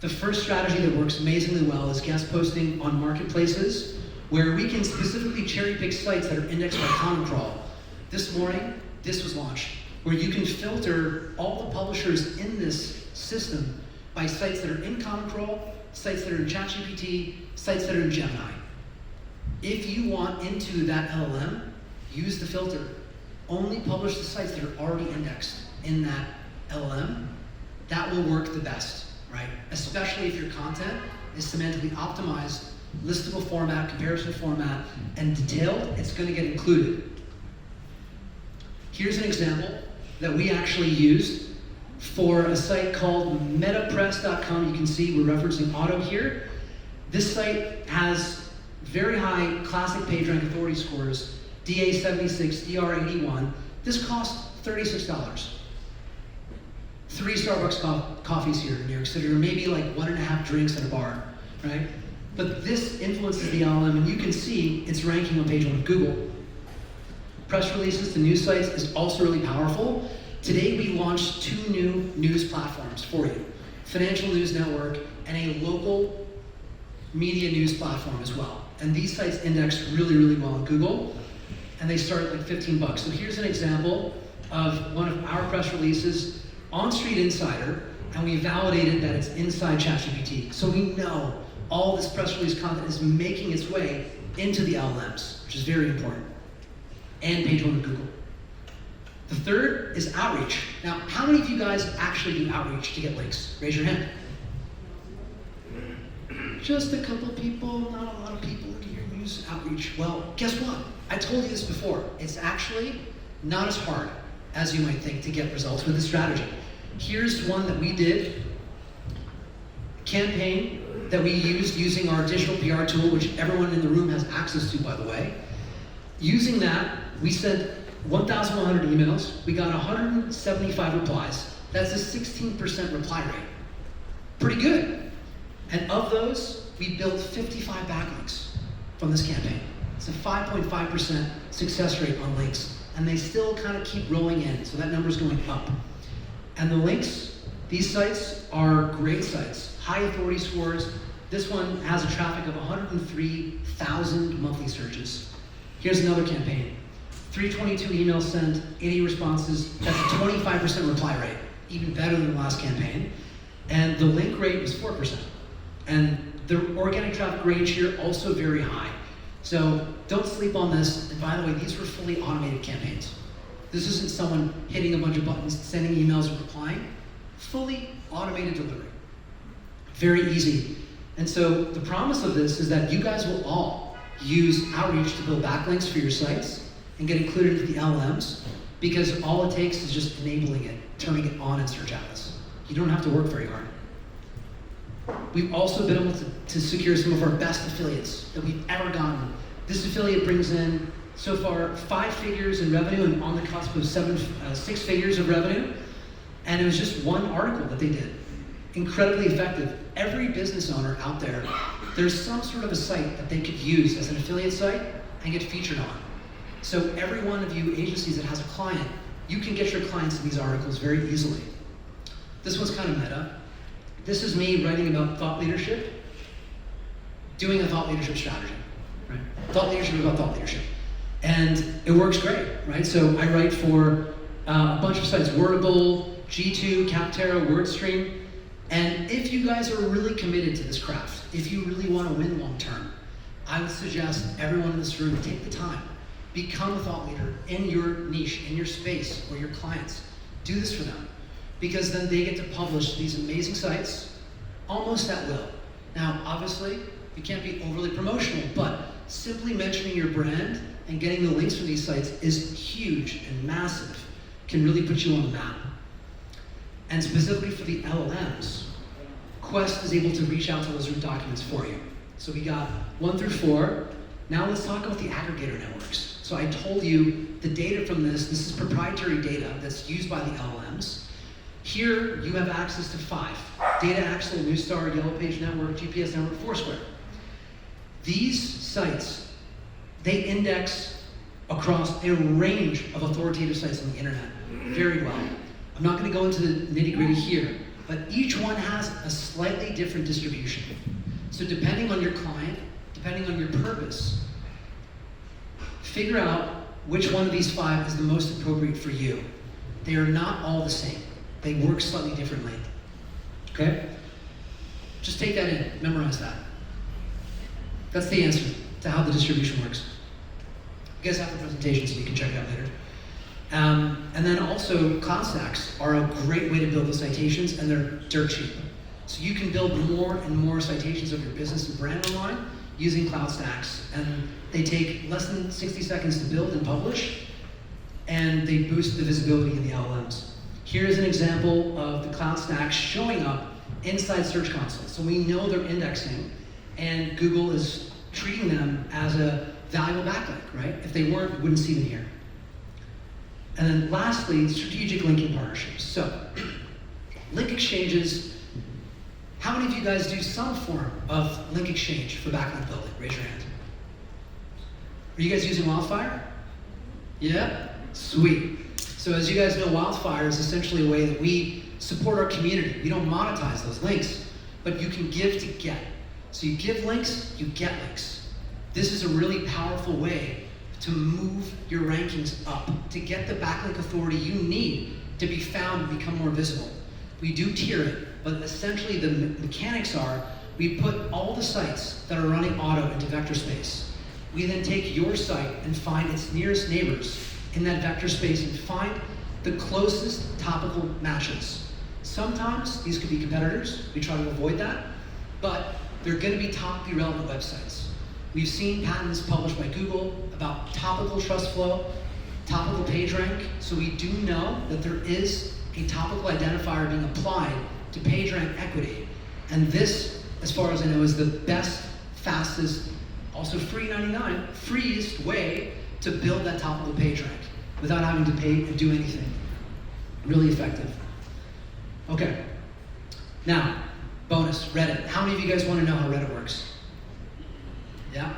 The first strategy that works amazingly well is guest posting on marketplaces, where we can specifically cherry pick sites that are indexed by Canonical. This morning, this was launched, where you can filter all the publishers in this system by sites that are in Canonical, sites that are in ChatGPT, sites that are in Gemini. If you want into that LLM, use the filter. Only publish the sites that are already indexed in that LLM. That will work the best, right? Especially if your content is semantically optimized, listable format, comparison format, and detailed, it's going to get included. Here's an example that we actually used for a site called metapress.com. You can see we're referencing Auto here. This site has very high classic PageRank authority scores, DA76, DR81. This costs $36. 3 Starbucks coffees here in New York City, or maybe like 1.5 drinks at a bar, right? But this influences the LLM, and you can see it's ranking on page 1 of Google. Press releases to news sites is also really powerful. Today we launched 2 new news platforms for you. Financial News Network and a local media news platform as well. And these sites index really, really well on Google, and they start at like $15. So here's an example of one of our press releases on Street Insider, and we validated that it's inside ChatGPT. So we know all this press release content is making its way into the LLMs, which is very important, and page 1 of Google. The third is outreach. Now, how many of you guys actually do outreach to get links? Raise your hand. Just a couple people, not a lot of people in here use outreach. Well, guess what? I told you this before. It's actually not as hard as you might think to get results with this strategy. Here's one that we did, campaign that we used using our digital PR tool, which everyone in the room has access to, by the way. Using that, we sent 1,100 emails. We got 175 replies. That's a 16% reply rate. Pretty good. And of those, we built 55 backlinks from this campaign. It's a 5.5% success rate on links. And they still kind of keep rolling in, so that number's going up. And the links, these sites are great sites. High authority scores. This one has a traffic of 103,000 monthly searches. Here's another campaign. 322 emails sent, 80 responses. That's a 25% reply rate, even better than the last campaign. And the link rate was 4%. And the organic traffic range here also very high. So don't sleep on this. And by the way, these were fully automated campaigns. This isn't someone hitting a bunch of buttons, sending emails, and replying. Fully automated delivery. Very easy. And so the promise of this is that you guys will all use outreach to build backlinks for your sites and get included into the LLMs, because all it takes is just enabling it, turning it on in Search Atlas. You don't have to work very hard. We've also been able to secure some of our best affiliates that we've ever gotten. This affiliate brings in, so far, 5 figures in revenue and on the cusp of 6 figures of revenue. And it was just one article that they did. Incredibly effective. Every business owner out there, there's some sort of a site that they could use as an affiliate site and get featured on. So every one of you agencies that has a client, you can get your clients in these articles very easily. This one's kind of meta. This is me writing about thought leadership, doing a thought leadership strategy. Right? Thought leadership is about thought leadership. And it works great, right? So I write for a bunch of sites, Wordable, G2, Capterra, WordStream. And if you guys are really committed to this craft, if you really want to win long term, I would suggest everyone in this room take the time. Become a thought leader in your niche, in your space, or your clients. Do this for them. Because then they get to publish these amazing sites almost at will. Now, obviously, you can't be overly promotional, but simply mentioning your brand and getting the links from these sites is huge and massive, can really put you on the map. And specifically for the LLMs, Quest is able to reach out to those root documents for you. So we got 1 through 4. Now let's talk about the aggregator networks. So I told you the data from this is proprietary data that's used by the LLMs. Here you have access to 5. Data Axle, Newstar, Yellow Page Network, GPS Network, Foursquare. These sites, they index across a range of authoritative sites on the internet very well. I'm not going to go into the nitty-gritty here, but each one has a slightly different distribution. So depending on your client, depending on your purpose, figure out which one of these 5 is the most appropriate for you. They are not all the same. They work slightly differently. Okay? Just take that in, memorize that. That's the answer to how the distribution works. You guys have the presentation so you can check it out later. And then also, cloud stacks are a great way to build the citations, and they're dirt cheap. So you can build more and more citations of your business and brand online using cloud stacks, and they take less than 60 seconds to build and publish, and they boost the visibility in the LLMs. Here's an example of the cloud stacks showing up inside Search Console. So we know they're indexing, and Google is treating them as a valuable backlink, right? If they weren't, we wouldn't see them here. And then lastly, strategic linking partnerships. So, link exchanges, how many of you guys do some form of link exchange for backlink building? Raise your hand. Are you guys using Wildfire? Yeah? Sweet. So as you guys know, Wildfire is essentially a way that we support our community. We don't monetize those links, but you can give to get. So you give links, you get links. This is a really powerful way to move your rankings up, to get the backlink authority you need to be found and become more visible. We do tier it, but essentially the mechanics are, we put all the sites that are running auto into vector space. We then take your site and find its nearest neighbors in that vector space and find the closest topical matches. Sometimes these could be competitors, we try to avoid that, but they're gonna be topically relevant websites. We've seen patents published by Google about topical trust flow, topical PageRank, so we do know that there is a topical identifier being applied to PageRank equity. And this, as far as I know, is the best, fastest, also free 99, freest way to build that topical PageRank without having to pay and do anything. Really effective. Okay. Now, bonus, Reddit. How many of you guys want to know how Reddit works? Yeah?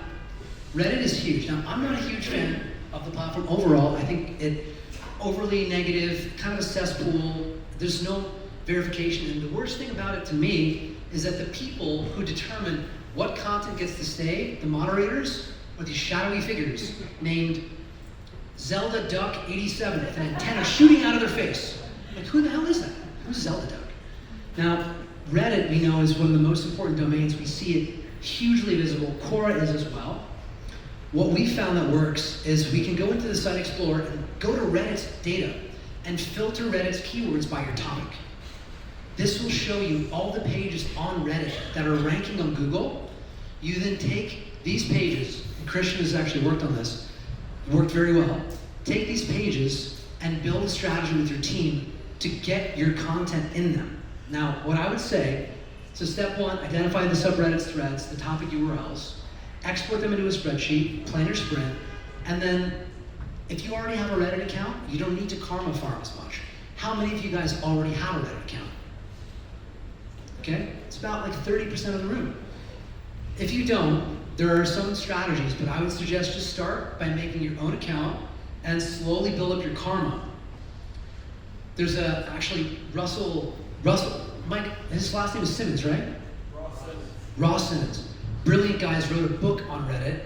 Reddit is huge. Now, I'm not a huge fan of the platform overall. I think it overly negative, kind of a cesspool. There's no verification. And the worst thing about it to me is that the people who determine what content gets to stay, the moderators, are these shadowy figures named Zelda Duck 87 with an antenna shooting out of their face. Like, who the hell is that? Who's Zelda Duck? Now, Reddit, we know, is one of the most important domains. We see it hugely visible. Quora is as well. What we found that works is we can go into the Site Explorer and go to Reddit's data and filter Reddit's keywords by your topic. This will show you all the pages on Reddit that are ranking on Google. You then take these pages, and Christian has actually worked on this, worked very well. Take these pages and build a strategy with your team to get your content in them. Now, what I would say, so step 1, identify the subreddits threads, the topic URLs, export them into a spreadsheet, plan your sprint, and then if you already have a Reddit account, you don't need to karma farm as much. How many of you guys already have a Reddit account? Okay, it's about like 30% of the room. If you don't, there are some strategies, but I would suggest just start by making your own account and slowly build up your karma. There's actually Mike, his last name is Simmons, right? Ross Simmons. Brilliant guys, wrote a book on Reddit.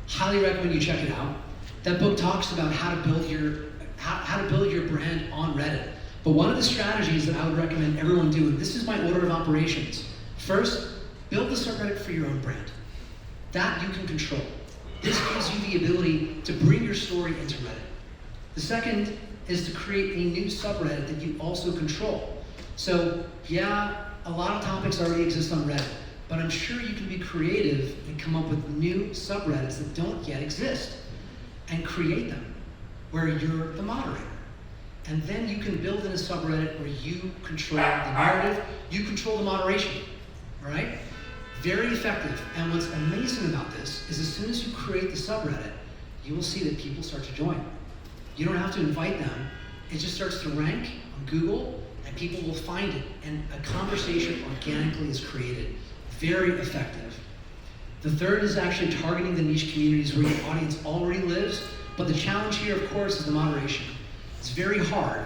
Highly recommend you check it out. That book talks about how to build your brand on Reddit. But one of the strategies that I would recommend everyone do, and this is my order of operations. First, build the subreddit for your own brand. That you can control. This gives you the ability to bring your story into Reddit. The second is to create a new subreddit that you also control. So yeah, a lot of topics already exist on Reddit, but I'm sure you can be creative and come up with new subreddits that don't yet exist and create them where you're the moderator. And then you can build in a subreddit where you control the narrative, you control the moderation, all right? Very effective. And what's amazing about this is as soon as you create the subreddit, you will see that people start to join. You don't have to invite them. It just starts to rank on Google, and people will find it, and a conversation organically is created. Very effective. The third is actually targeting the niche communities where your audience already lives, but the challenge here, of course, is the moderation. It's very hard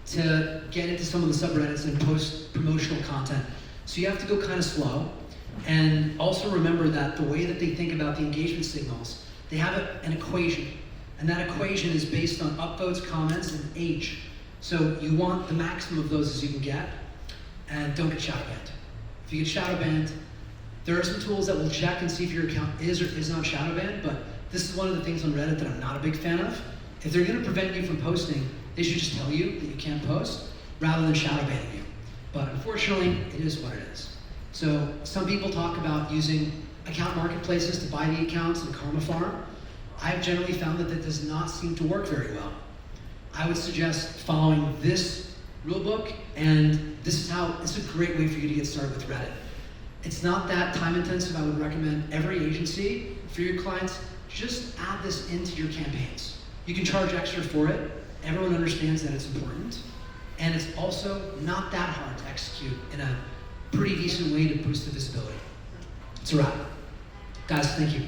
to get into some of the subreddits and post promotional content, so you have to go kind of slow. And also remember that the way that they think about the engagement signals, they have an equation. And that equation is based on upvotes, comments, and age. So you want the maximum of those as you can get, and don't get shadow banned. If you get shadow banned, there are some tools that will check and see if your account is or is not shadow banned, but this is one of the things on Reddit that I'm not a big fan of. If they're gonna prevent you from posting, they should just tell you that you can't post, rather than shadow banning you. But unfortunately, it is what it is. So some people talk about using account marketplaces to buy the accounts and karma farm. I've generally found that that does not seem to work very well. I would suggest following this rulebook, and it's a great way for you to get started with Reddit. It's not that time intensive. I would recommend every agency for your clients, just add this into your campaigns. You can charge extra for it. Everyone understands that it's important. And it's also not that hard to execute in a pretty decent way to boost the visibility. It's a wrap. Guys, thank you.